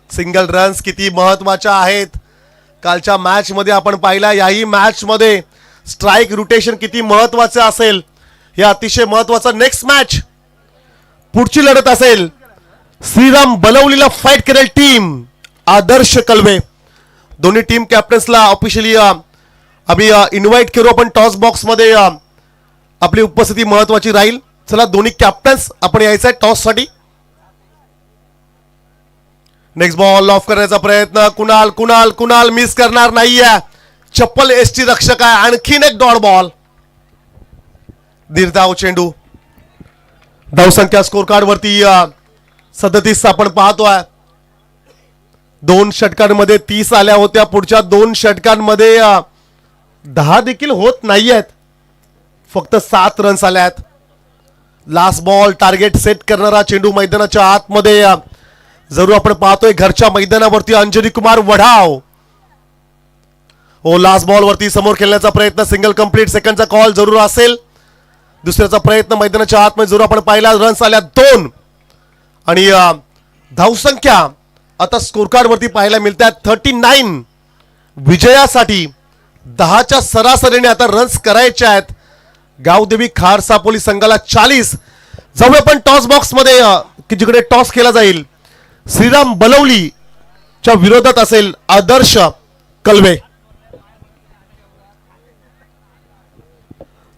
सिंगल रन्स किती महत्वाच्या आहेत कालच्या मॅच मध्ये आपण पाहिला. याही मॅच मध्ये स्ट्राइक रोटेशन किती महत्वाचं असेल, हे अतिशय महत्वाचं. नेक्स्ट मॅच, पुढची लढत असेल श्रीराम बलवलीला फाईट करेल टीम आदर्श कलवे. दोन्ही टीम कॅप्टन्सला ऑफिशियली आम्ही इन्व्हाइट करू आपण. टॉस बॉक्स मध्ये आपली उपस्थिती महत्वाची राहील. चला, दोन्ही कॅप्टन्स आपण यायचं आहे टॉस साठी. नेक्स्ट बॉल ऑफ करण्याचा प्रयत्न, कुणाल कुणाल कुणाल मिस करणार नाहीये. चप्पल एसटी रक्षक आहे. आणखीन एक डॉट बॉल, निर्धाव चेंडू. धावसंख्या स्कोर कार्ड वरती 37 आपण पाहतोय. 2 षटकांमध्ये 30 आल्या होत्या. पुढच्या 2 षटकांमध्ये 10 देखील होत नाहीयेत, फक्त 7 रन्स आल्यात. लास्ट बॉल, टार्गेट सेट करणारा चेंडू मैदानाच्या आतमध्ये जरूर आपण पाहतोय. घरच्या मैदानावरती अंजनी कुमार वढाव. हो, लास्ट बॉल वरती समोर खेळण्याचा प्रयत्न, सिंगल कंप्लीट, सेकंडचा कॉल जरूर असेल. दुसऱ्याचा प्रयत्न मैदानाच्या आतमध्ये जरूर आपण पाहिला. रन्स आल्या 2 आणि धावसंख्या आता स्कोर कार्ड वरती पाहायला मिळतात 39. विजयासाठी 10च्या सरासरीने आता रन्स करायचे आहेत. गावदेवी खार सापोली संघाला 40. जाऊया पण टॉस बॉक्स मध्ये की जिकडे टॉस केला जाईल. श्रीराम बलवली च्या विरोधात असेल आदर्श कलवे.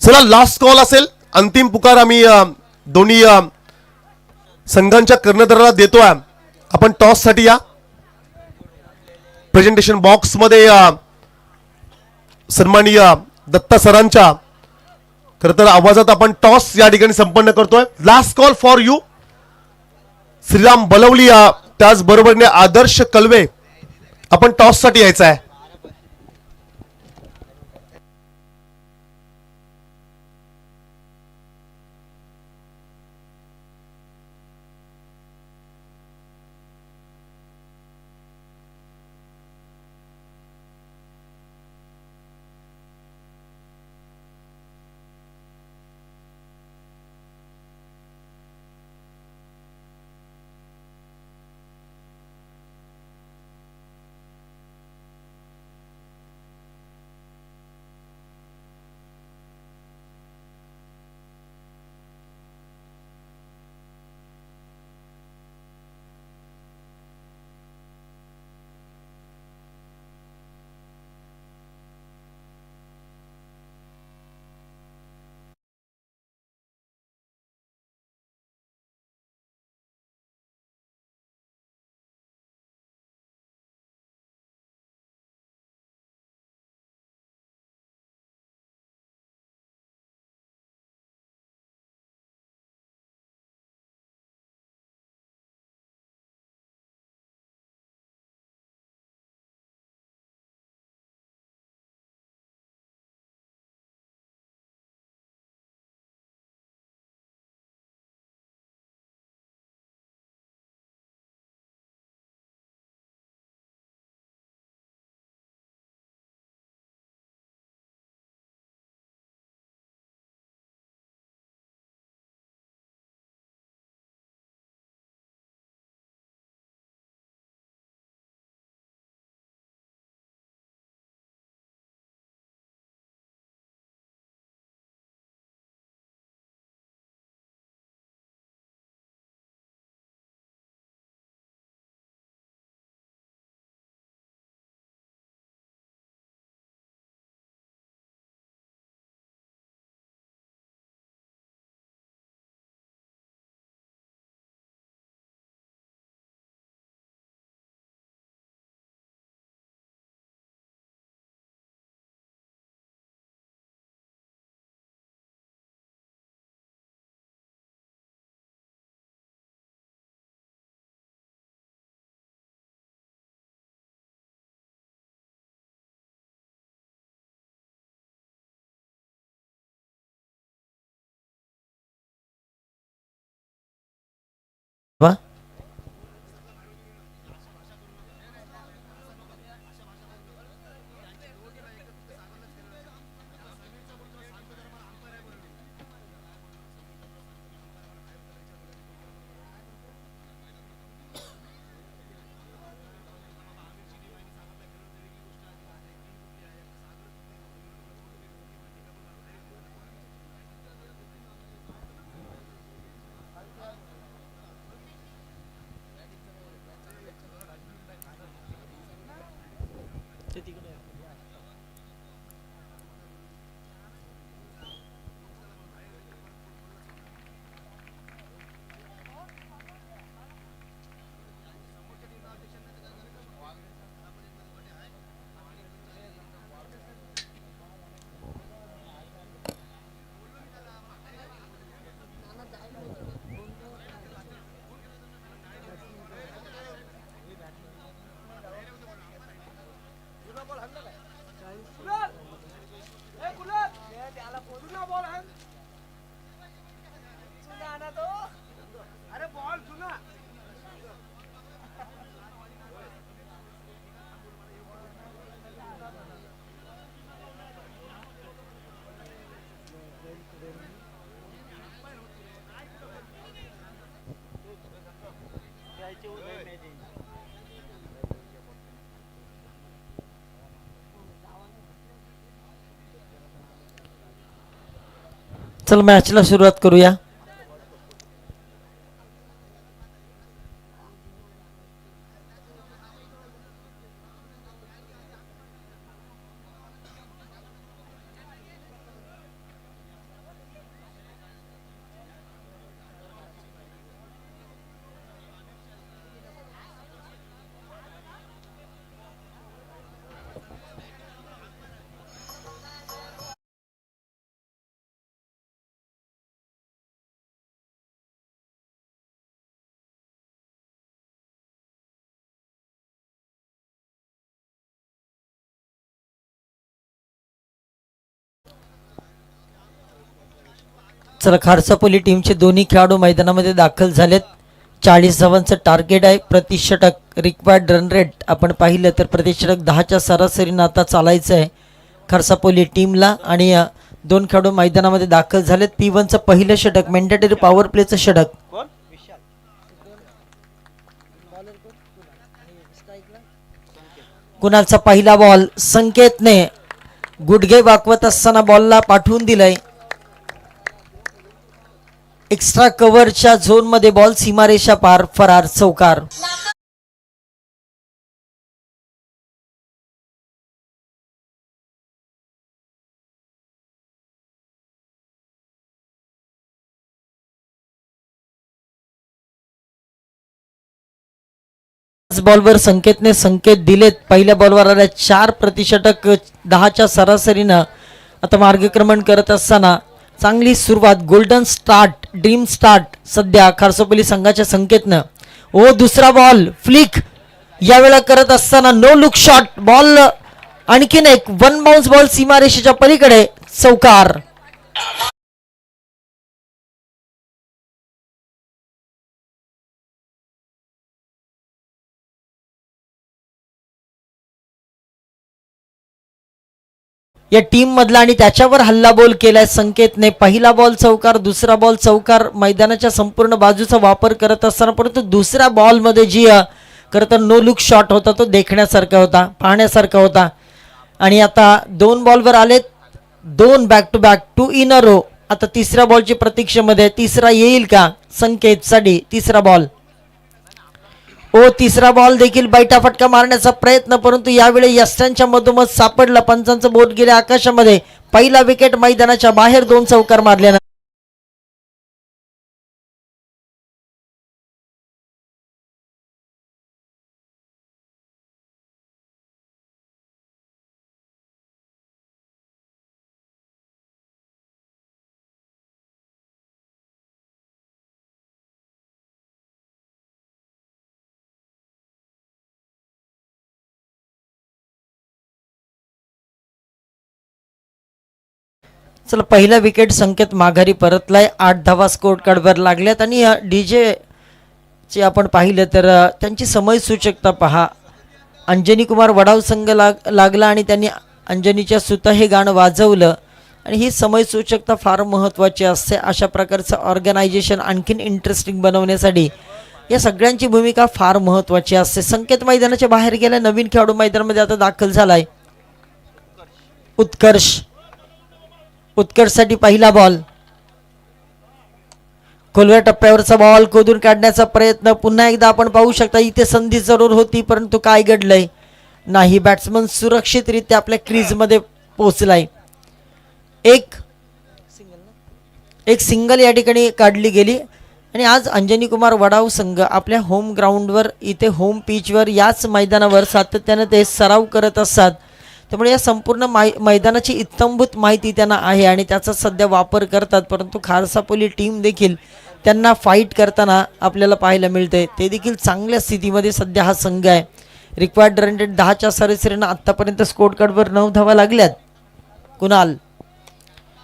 चला, लास्ट कॉल असेल, अंतिम पुकार आम्ही दोन्ही संघांच्या कर्णधाराला देतोय. आपण टॉस साठी या. प्रेझेंटेशन बॉक्स मध्ये सन्माननीय दत्ता सरांच्या खरं तर आवाजात आपण टॉस या ठिकाणी संपन्न करतोय. Last call for you. Shriram Balwali त्याचबरोबरने आदर्श कलवे, आपण टॉस साठी यायचं आहे. वा
चल मॅचला सुरुवात करूया. चला खारसापोली टीमचे दोन्ही खेळाडू मैदानामध्ये दाखल झालेत. 40 धावांचं टार्गेट आहे. प्रतिषटक रिक्वायर्ड रन रेट आपण पाहिलं तर प्रतिषटक 10च्या सरासरीनं आता चालायचं आहे खारसापोली टीमला. आणि दोन खेळाडू मैदानामध्ये दाखल झालेत. P1चं पहिलं षटक मॅन्डेटरी पॉवर प्लेचं षटक. कुणालचा पहिला बॉल संकेतने गुडघे वाकवत असताना बॉलला पाठवून दिलंय. एक्स्ट्रा कव्हरच्या झोन मध्ये बॉल सीमारेषा पार, फरार, चौकार. बॉलवर संकेतने संकेत दिलेत. पहिल्या बॉलवर आल्या 4 प्रतिषटक 10च्या सरासरीनं आता मार्गक्रमण करत असताना चांगली सुरुवात, गोल्डन स्टार्ट, ड्रीम स्टार्ट सध्या खारसापोली संघाच्या संकेतनं. ओ दुसरा बॉल फ्लिक यावेळेला करत असताना नो लुक शॉट, बॉल आणखीन एक वन बाउन्स बॉल सीमारेषेच्या पलीकडे, चौकार. या टीम मधला आणि त्याच्यावर हल्ला बॉल केलाय संकेतने. पहिला बॉल चौकार, दुसरा बॉल चौकार, मैदानाच्या संपूर्ण बाजूचा वापर करत असताना. परंतु दुसऱ्या बॉल मध्ये जी खरं तर नो लुक शॉट होता तो देखण्यासारखा होता, पाहण्यासारखा होता. आणि आता 2 बॉलवर आलेत, 2 back to back, 2 in a row. आता तिसऱ्या बॉलची प्रतीक्षेमध्ये, तिसरा येईल का संकेतसाठी? तिसरा बॉल, ओ तिसरा बॉल देखील बैठा फटका मारण्याचा प्रयत्न, परंतु यावेळी यष्टांच्या मधोमध सापडला. पंचांचं बोट गेले आकाशामध्ये. पहिला विकेट मैदानाच्या बाहेर, 2 चौकार मारल्यानं. चला पहिला विकेट संकेत माघारी परतलाय. 8 धावा स्कोर कार्डवर लागल्यात. आणि डीजे चे आपण पाहिलं तर त्यांची समय सूचकता पहा. अंजनी कुमार वडाव संघ लागला आणि त्यांनी अंजनीच्या सुता हे गाणं वाजवलं. आणि ही समय सूचकता फार महत्त्वाची असते. अशा प्रकारचं ऑर्गनायझेशन आणखीन इंटरेस्टिंग बनवण्यासाठी या सगळ्यांची भूमिका फार महत्त्वाची असते. संकेत मैदानाच्या बाहेर गेला. नवीन खेळाडू मैदानामध्ये आता दाखल झालाय उत्कर्ष. उत्कर्षसाठी पहिला बॉल, खोलव्या टप्प्यावरचा बॉल खोदून काढण्याचा प्रयत्न. पुन्हा एकदा आपण पाहू शकता इथे संधी जरूर होती, परंतु काय घडलंय नाही. बॅट्समन सुरक्षितरित्या आपल्या क्रीज मध्ये पोहोचलाय. एक सिंगल या ठिकाणी काढली गेली. आणि आज अंजनी कुमार वडाव संघ आपल्या होम ग्राउंडवर, इथे होम पिचवर, याच मैदानावर सातत्याने ते सराव करत असतात. त्यामुळे या संपूर्ण मैदानाची इत्थंभूत माहिती त्यांना आहे आणि त्याचा सध्या वापर करतात. परंतु खारसापोली टीम देखील त्यांना फाईट करताना आपल्याला पाहायला मिळते. ते देखील चांगल्या स्थितीमध्ये सध्या हा संघ आहे. रिक्वायर्ड रन रेट 10च्या सरासरीनं आत्तापर्यंत स्कोर कार्डवर 9 धावा लागल्यात. कुणाल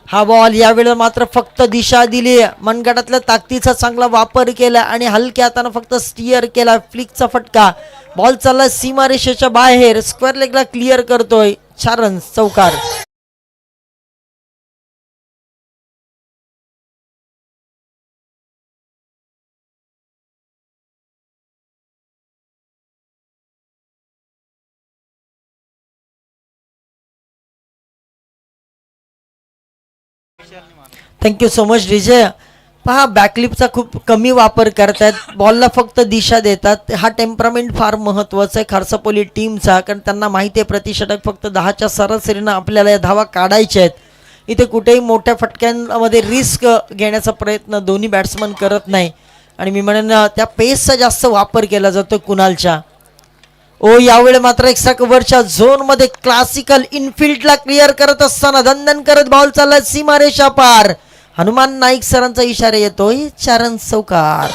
हा बॉल यावेळेला मात्र फक्त दिशा दिली, मनगटातल्या ताकदीचा चांगला वापर केला आणि हलक्या हाताने फक्त स्टिअर केला. फ्लिकचा फटका, बॉल चालला सीमारेषेच्या बाहेर, स्क्वेअर लेगला क्लिअर करतोय. 4 रन्स, चौकार. थँक्यू सो मच विजय. पहा बॅकलिपचा खूप कमी वापर करतायत, बॉलला फक्त दिशा देतात. हा टेम्परामेंट फार महत्त्वाचा आहे खारसापोली टीमचा, कारण त्यांना माहिती आहे प्रतिषटक फक्त 10च्या सरासरीनं आपल्याला या धावा काढायच्या आहेत. इथे कुठेही मोठ्या फटक्यांमध्ये रिस्क घेण्याचा प्रयत्न दोन्ही बॅट्समन करत नाही आणि मी म्हणेन त्या पेसचा जास्त वापर केला जातो कुणालच्या. ओ यावेळी मात्र एक्स्ट्रा कव्हरच्या झोनमध्ये क्लासिकल इनफिल्डला क्लिअर करत असताना दणदण करत बॉल चाललाय सीमारेषा पार. हनुमान नाईक सरांचा इशारा येतोय, चरण चौकार.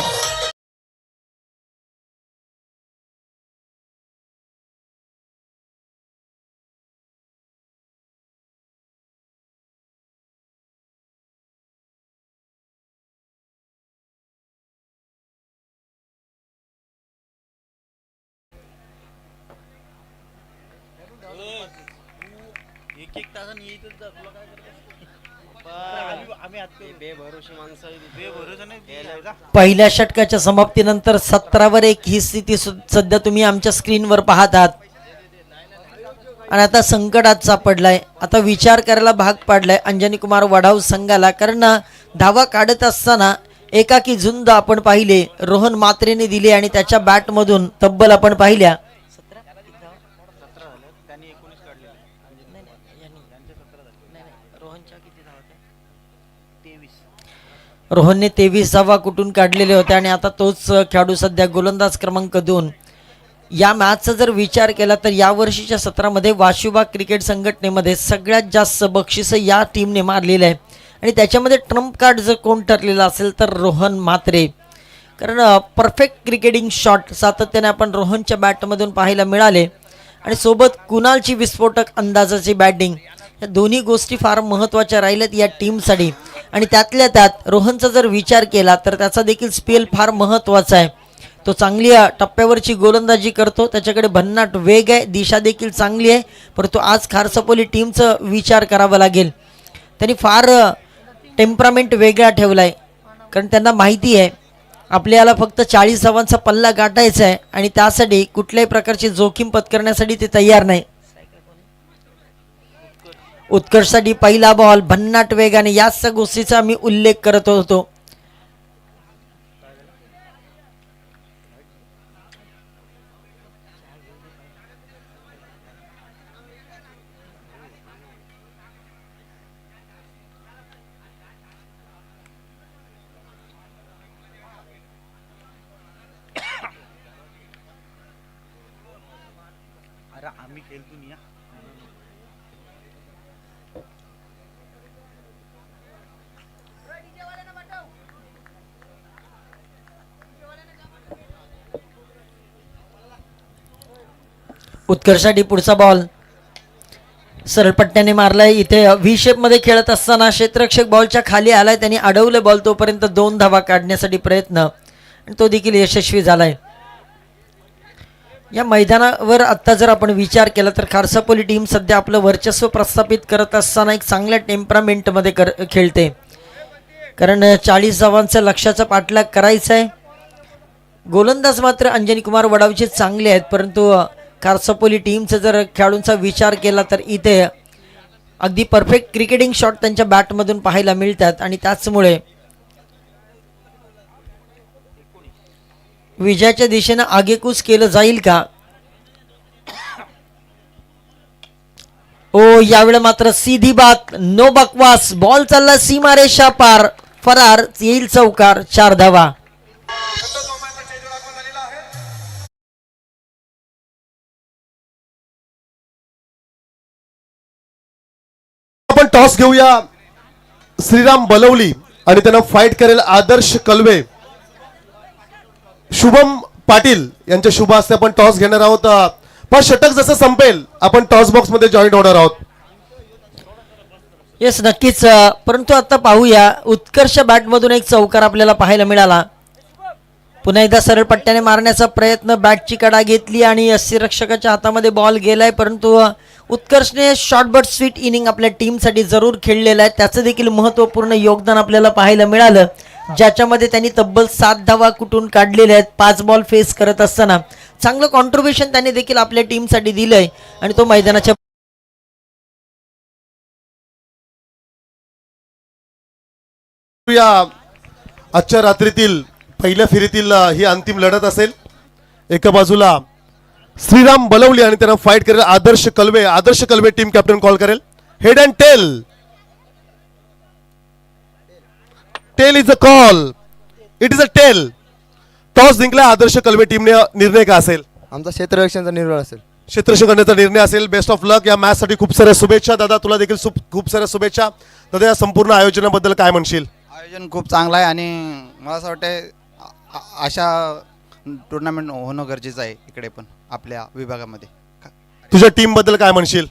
एक तासाने येतच जा, तुला काय
पहिल्या षटकाच्या समाप्तीनंतर 17 1 ही स्थिती सध्या तुम्ही आमच्या स्क्रीनवर पाहतात आणि आता संकटात सापडलाय. आता विचार करायला भाग पाडलाय अंजनी कुमार वडाव संघाला, कारण धावा काढत असताना एकाकी झुंज आपण पाहिले रोहन मात्रेने दिली आणि त्याच्या बॅटमधून तब्बल आपण पाहिल्या रोहनने 23 धावा कुठून काढलेले होते आणि आता तोच खेळाडू सध्या गोलंदाज क्रमांक 2. या मॅचचा जर विचार केला तर यावर्षीच्या सत्रामध्ये वाशिवबाग क्रिकेट संघटनेमध्ये सगळ्यात जास्त बक्षिसं या टीमने मारलेलं आहे आणि त्याच्यामध्ये ट्रम्प कार्ड जर कोण ठरलेलं असेल तर रोहन मात्रे, कारण परफेक्ट क्रिकेटिंग शॉट सातत्याने आपण रोहनच्या बॅटमधून पाहायला मिळाले आणि सोबत कुणालची विस्फोटक अंदाजाची बॅटिंग, या दोन्ही गोष्टी फार महत्त्वाच्या राहिल्यात या टीमसाठी. आणि त्यातल्या त्यात रोहनचा जर विचार केला तर त्याचा देखील स्पेल फार महत्त्वाचा आहे. तो चांगली टप्प्यावरची गोलंदाजी करतो, त्याच्याकडे भन्नाट वेग आहे, दिशा देखील चांगली आहे, परंतु आज खारसापोली टीमचा विचार करावा लागेल. त्यांनी फार टेम्परामेंट वेगळा ठेवला आहे, कारण त्यांना माहिती आहे आपल्याला फक्त 40 धावांचा पल्ला गाठायचा आहे आणि त्यासाठी कुठल्याही प्रकारची जोखीम पत्करण्यासाठी ते तयार नाही. उत्कर्षसाठी पहिला बॉल भन्नाट वेगाने, याच गोष्टीचा मी उल्लेख करत होतो.
अरे आम्ही खेळतो नाही.
उत्कर्षसाठी पुढचा बॉल सरळपट्ट्याने मारलाय. इथे व्ही शेप मध्ये खेळत असताना क्षेत्ररक्षक बॉलच्या खाली आलाय, त्यांनी अडवलं बॉल, तोपर्यंत 2 धावा काढण्यासाठी प्रयत्न आणि तो देखील यशस्वी झालाय. या मैदानावर आत्ता जर आपण विचार केला तर खारसापोली टीम सध्या आपलं वर्चस्व प्रस्थापित करत असताना एक चांगल्या टेम्परामेंटमध्ये खेळते, कारण 40 धावांचा लक्ष्याचा पाठलाग करायचा आहे. गोलंदाज मात्र अंजनी कुमार वडावचे चांगले आहेत, परंतु खारसापोली टीमचा जर खेळाडूंचा विचार केला तर इथे अगदी परफेक्ट क्रिकेटिंग शॉट त्यांच्या बॅटमधून पाहायला मिळतात आणि त्याचमुळे विजयाच्या दिशेनं आगेकूच केलं जाईल का. ओ यावेळी मात्र सीधी बात, नो बकवास, बॉल चालला सीमारेषा पार, फरार, येईल चौकार, 4 धावा.
आपण टॉस घेऊया. श्रीराम बलवली आणि त्यांना फाईट करेल आदर्श कलवे. शुभम पाटील यांच्या शुभ हस्ते आपण टॉस घेणार आहोत. पण षटक जसं संपेल आपण टॉस बॉक्स मध्ये जॉईन होणार आहोत.
येस नक्कीच, परंतु आता पाहूया उत्कर्ष बॅटमधून एक चौकार आपल्याला पाहायला मिळाला. पुन्हा एकदा सरळ पट्ट्याने मारण्याचा प्रयत्न, बॅटची कडा घेतली आणि यष्टीरक्षकाच्या हातामध्ये बॉल गेलाय, परंतु उत्कर्षने शॉर्ट बट स्वीट इनिंग आपल्या टीमसाठी जरूर खेळलेलं आहे. त्याचं देखील महत्त्वपूर्ण योगदान आपल्याला पाहायला मिळालं, ज्याच्यामध्ये त्यांनी तब्बल 7 धावा कुठून काढलेल्या आहेत 5 बॉल फेस करत असताना. चांगलं कॉन्ट्रीब्युशन त्यांनी देखील आपल्या टीमसाठी दिलंय आणि तो मैदानाच्या
या आजच्या रात्रीतील पहिल्या फेरीतील ही अंतिम लढत असेल. एका बाजूला श्रीराम बलवली आणि त्यांना फाईट करेल Adarsh Kalwe. Adarsh Kalwe team captain call करेल. Head and tail. Tail is a call. It is a tail. Toss जिंकला आदर्श कलवे टीमने. निर्णय का असेल?
आमचा क्षेत्ररक्षणाचा निर्णय असेल.
क्षेत्ररक्षण करण्याचा निर्णय असेल. बेस्ट ऑफ लक. या मॅच साठी खूप साऱ्या शुभेच्छा दादा. तुला देखील खूप साऱ्या शुभेच्छा दादा. या संपूर्ण आयोजनाबद्दल काय म्हणशील?
आयोजन खूप चांगलं आहे आणि मला असं वाटतं अशा टुर्नामेंट होणं गरजेचं आहे इकडे पण आपल्या विभागामध्ये.
तुझ्या टीम बद्दल काय म्हणशील?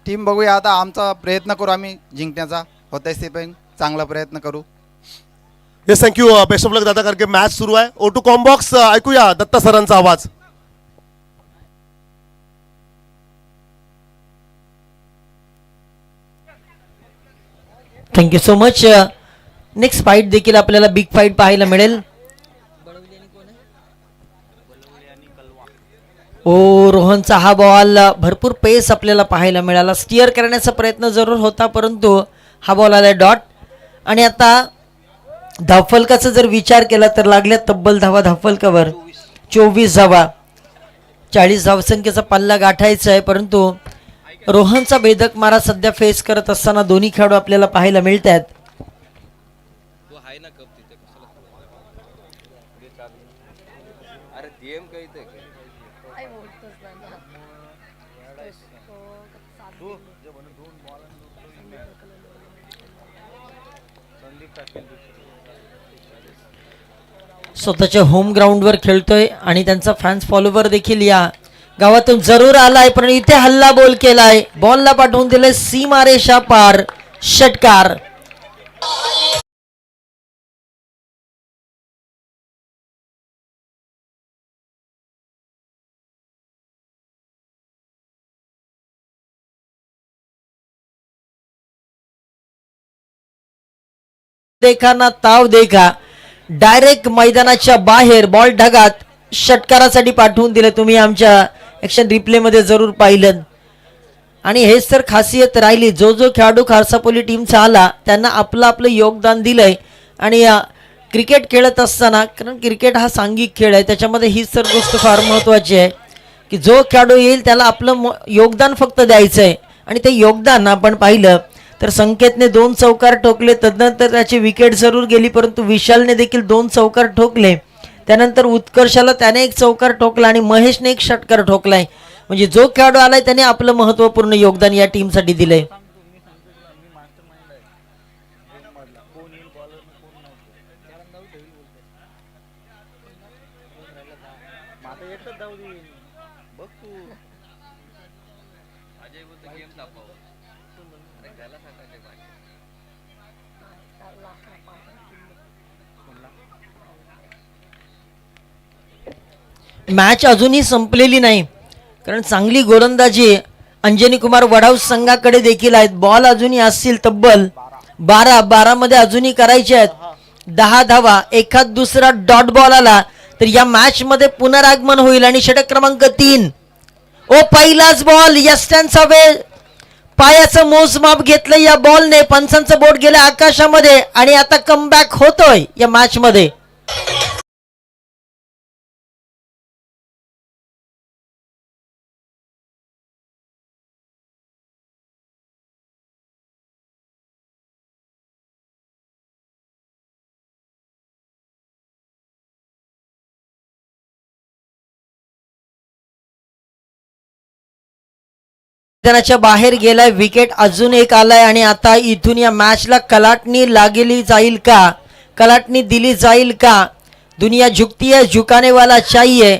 टीम बघूया आता. आमचा प्रयत्न करू आम्ही जिंकण्याचा. होता ते पण चांगला प्रयत्न करू.
Yes thank you. बेस्ट ऑफ लक दादा. कारण की मॅच सुरू आहे. O2 कॉम्बॉक्स ऐकूया दत्ता सरांचा आवाज.
Thank you so much. Next fight देखील आपल्याला बिग फाईट पाहायला मिळेल. ओ रोहनचा हा बॉल भरपूर पेस आपल्याला पाहायला मिळाला. स्टिअर करण्याचा प्रयत्न जरूर होता परंतु हा बॉल आला डॉट. आणि आता धावफलकाचा जर विचार केला तर लागल्या तब्बल धावा धावफलकावर 24 धावा. 40 धावसंख्येचा पल्ला गाठायचा आहे परंतु रोहनचा भेदक मारा सध्या फेस करत असताना दोन्ही खेळाडू आपल्याला पाहायला मिळत आहेत. स्वतःच्या होम ग्राउंडवर खेळतोय आणि त्यांचा फॅन्स फॉलोवर देखील या गावातून जरूर आलाय पण इथे हल्ला बोल केलाय. बॉलला पाठवून दिले सीमारेषा पार. षटकार. देखा ना ताव देखा. डायरेक्ट मैदानाच्या बाहेर बॉल ढगात षटकारासाठी पाठवून दिले. तुम्ही आमच्या ऍक्शन रिप्ले मध्ये जरूर पाहिलं आणि हेच तर खासियत राहिली. जो जो खेळाडू खारसापोली टीमचा आला त्यांना आपलं आपलं योगदान दिलंय. आणि क्रिकेट खेळत असताना कारण क्रिकेट हा सांघिक खेळ आहे त्याच्यामध्ये हीच तर गोष्ट फार महत्त्वाची आहे की जो खेळाडू येईल त्याला आपलं योगदान फक्त द्यायचं आहे. आणि ते योगदान आपण पाहिलं तर संकेतने 2 चौकार ठोकले. तदनंतर त्याची विकेट जरूर गेली परंतु विशालने देखील 2 चौकार ठोकले. त्यानंतर उत्कर्षाला त्याने 1 चौकार ठोकला आणि महेशने 1 षटकार ठोकलाय. म्हणजे जो खेळाडू आलाय त्याने आपलं महत्त्वपूर्ण योगदान या टीमसाठी दिलंय. मॅच अजूनही संपलेली नाही कारण चांगली गोलंदाजी अंजनी कुमार वडाव संघाकडे देखील आहेत. बॉल अजूनही असतील तब्बल 12 मध्ये अजूनही करायचे आहेत 10 धावा. एखाद दुसरा डॉट बॉल आला तर या मॅच मध्ये पुनरागमन होईल. आणि षटक क्रमांक 3. ओ पहिलाच बॉल. यस्टनचा वेळ पायाचं मोजमाप घेतलं या बॉलने. पंचांचं बोट गेलं आकाशामध्ये आणि आता कमबॅक होतोय या मॅच मध्ये. मैदानाच्या बाहेर गेलाय. विकेट अजून एक आलाय आणि आता इथून या मॅचला कलाटणी लागली जाईल का? कलाटणी दिली जाईल का? दुनिया झुकती है, झुकाने वाला चाहिए.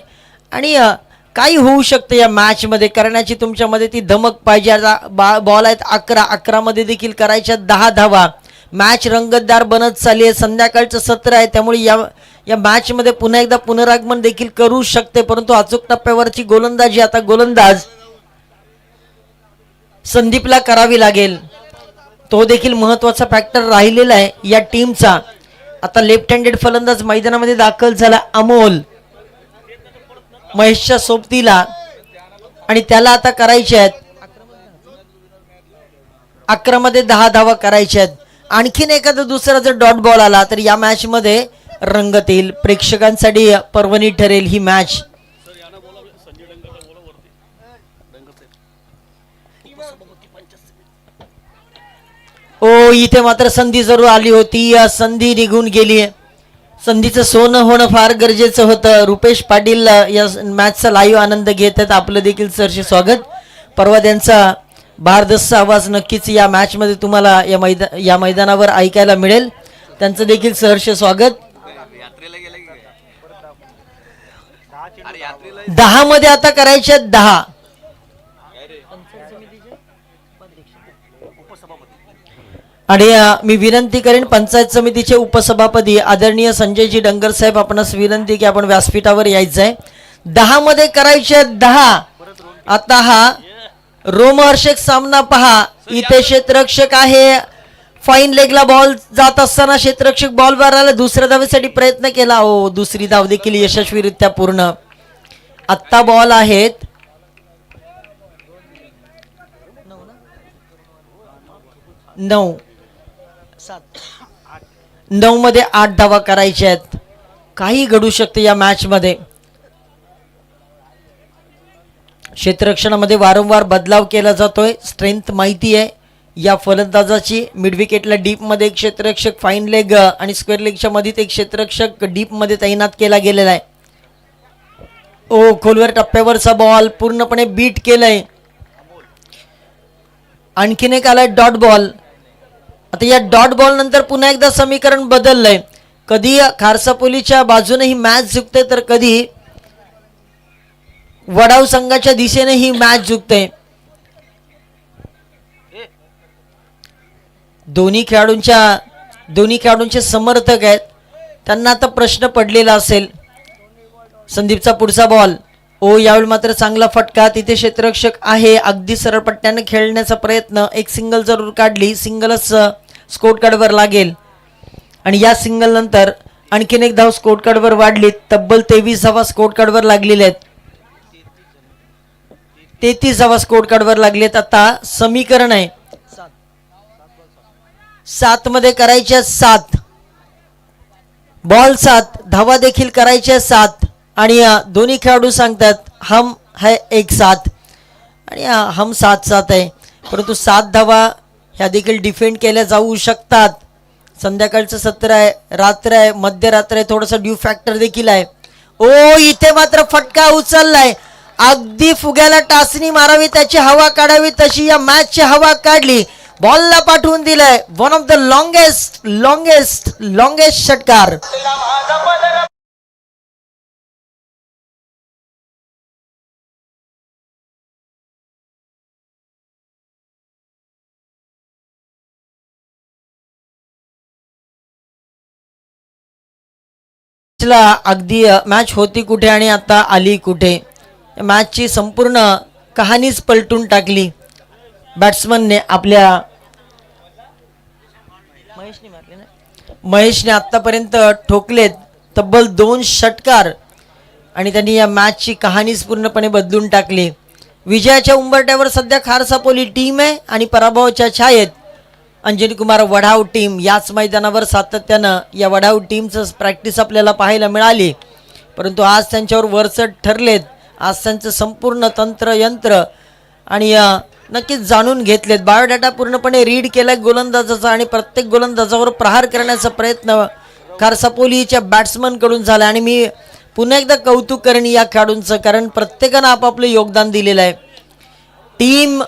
आणि काही होऊ शकतं या मॅच मध्ये करण्याची तुमच्यामध्ये ती धमक पाहिजे. बॉल आहेत 11 मध्ये देखील करायच्या 10 धावा. मॅच रंगतदार बनत चालली आहे. संध्याकाळचं सत्र आहे त्यामुळे या मॅच मध्ये पुन्हा एकदा पुनरागमन देखील करू शकते परंतु अचूक टप्प्यावरची गोलंदाजी आता गोलंदाज संदीपला करावी लागेल. तो देखील महत्त्वाचा फॅक्टर राहिलेला आहे या टीमचा. आता लेफ्ट हँडेड फलंदाज मैदानामध्ये दाखल झाला अमोल महेशच्या सोबतीला आणि त्याला आता करायचे आहेत 11 मध्ये 10 धावा करायच्या आहेत. आणखीन एखादा दुसरा जर डॉट बॉल आला तर या मॅच मध्ये रंगत येईल, प्रेक्षकांसाठी पर्वणी ठरेल ही मॅच. ओ इथे मात्र संधी जरूर आली होती, या संधी निघून गेली. संधीचं सोनं होणं फार गरजेचं होतं. रुपेश पाटील या मॅचचा लाईव्ह आनंद घेत आहेत, आपलं देखील सरचे स्वागत. परवा त्यांचा भारदस्त आवाज नक्कीच या मॅच मध्ये तुम्हाला या मैदानावर ऐकायला मिळेल. त्यांचं देखील सहर्ष स्वागत. 10 मध्ये आता करायचे 10. आणि मी विनंती करेन पंचायत समितीचे उपसभापती आदरणीय संजयजी डंगर साहेब आपणास विनंती की आपण व्यासपीठावर यायचं आहे. 10 मध्ये करायचे 10. आता हा रोमहर्षक सामना पहा. इथे क्षेत्ररक्षक आहे, फाईन लेगला बॉल जात असताना क्षेत्ररक्षक बॉल वर आला, दुसऱ्या धावेसाठी प्रयत्न केला. ओ दुसरी धाव देखील यशस्वीरित्या पूर्ण. आत्ता बॉल आहेत 9 मध्ये 8 धावा करायच्या आहेत. काही घडू शकते या मॅच मध्ये. क्षेत्ररक्षणामध्ये वारंवार बदलाव केला जातोय, स्ट्रेंथ माहिती आहे या फलंदाजाची. मिड विकेटला डीप मध्ये एक क्षेत्ररक्षक, फाईन लेग आणि स्क्वेअर लेगच्या मध्ये एक क्षेत्ररक्षक डीप मध्ये तैनात केला गेलेला आहे. ओ खोलवर टप्प्यावरचा बॉल पूर्णपणे बीट केलंय. आणखीन एक आलाय डॉट बॉल. आता या डॉट बॉल नंतर पुन्हा एकदा समीकरण बदललंय. कधी खारसापोलीच्या बाजूने ही मॅच जिंकते तर कधी वडाव संघाच्या दिशेने ही मॅच जिंकते. दोन्ही खेळाडूंचे समर्थक आहेत, त्यांना आता प्रश्न पडलेला असेल. संदीपचा पुढचा बॉल. ओ यावेळी मात्र चांगला फटका. तिथे क्षेत्ररक्षक आहे, अगदी सरळ पट्ट्याने खेळण्याचा प्रयत्न. एक सिंगल जरूर काढली, सिंगलच स्कोर कार्डवर लागेल. आणि या सिंगल नंतर आणखीन एक धाव स्कोर कार्डवर वाढली. तब्बल 23 धावा स्कोर कार्डवर लागलेल्या आहेत. 33 धावा स्कोर कार्डवर लागलेत. आता समीकरण आहे 7 मध्ये करायच्या 7. बॉल 7, धावा देखील करायच्या 7. आणि दोन्ही खेळाडू सांगतात हम है 1-7 आणि हम 7-7 आहे. परंतु 7 धावा ह्या देखील डिफेंड केल्या जाऊ शकतात. संध्याकाळचं सत्र आहे, रात्र आहे, मध्यरात्र आहे, थोडासा ड्यू फॅक्टर देखील आहे. ओ इथे मात्र फटका उचललाय. अगदी फुग्याला टाचणी मारावी, त्याची हवा काढावी तशी या मॅचची हवा काढली. बॉलला पाठवून दिलाय. वन ऑफ द लॉंगेस्ट षटकार. अगदी मॅच होती कुठे आणि आता आली कुठे. मॅचची संपूर्ण कहाणीच पलटून टाकली. बॅट्समनने आपल्या महेशने आतापर्यंत ठोकलेत तब्बल 2 षटकार आणि त्यांनी या मॅचची कहाणीच पूर्णपणे बदलून टाकली. विजयाच्या उंबरट्यावर सध्या खारसापोली टीम आहे आणि पराभवाच्या छायेत अंजनी कुमार वढाव टीम. याच मैदानावर सातत्यानं या वढाव टीमचं प्रॅक्टिस आपल्याला पाहायला मिळाली, परंतु आज त्यांच्यावर वरचढ ठरलेत. आज त्यांचं संपूर्ण तंत्र यंत्र आणि नक्कीच जाणून घेतलेत. बायोडाटा पूर्णपणे रीड केलाय गोलंदाजाचा आणि प्रत्येक गोलंदाजावर प्रहार करण्याचा प्रयत्न खारसापोलीच्या बॅट्समनकडून झाला. आणि मी पुन्हा एकदा कौतुक करेन या खेळाडूंचं, कारण प्रत्येकानं आपापलं योगदान दिलेलं आहे. टीम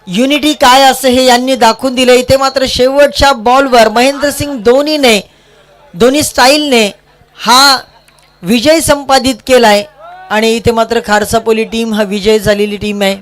युनिटी काय असं हे यांनी दाखवून दिलं. इथे मात्र शेवटच्या बॉलवर महेंद्रसिंग धोनी स्टाईलने हा विजय संपादित केलाय आणि इथे मात्र खारसापोली टीम हा विजय झालेली टीम आहे.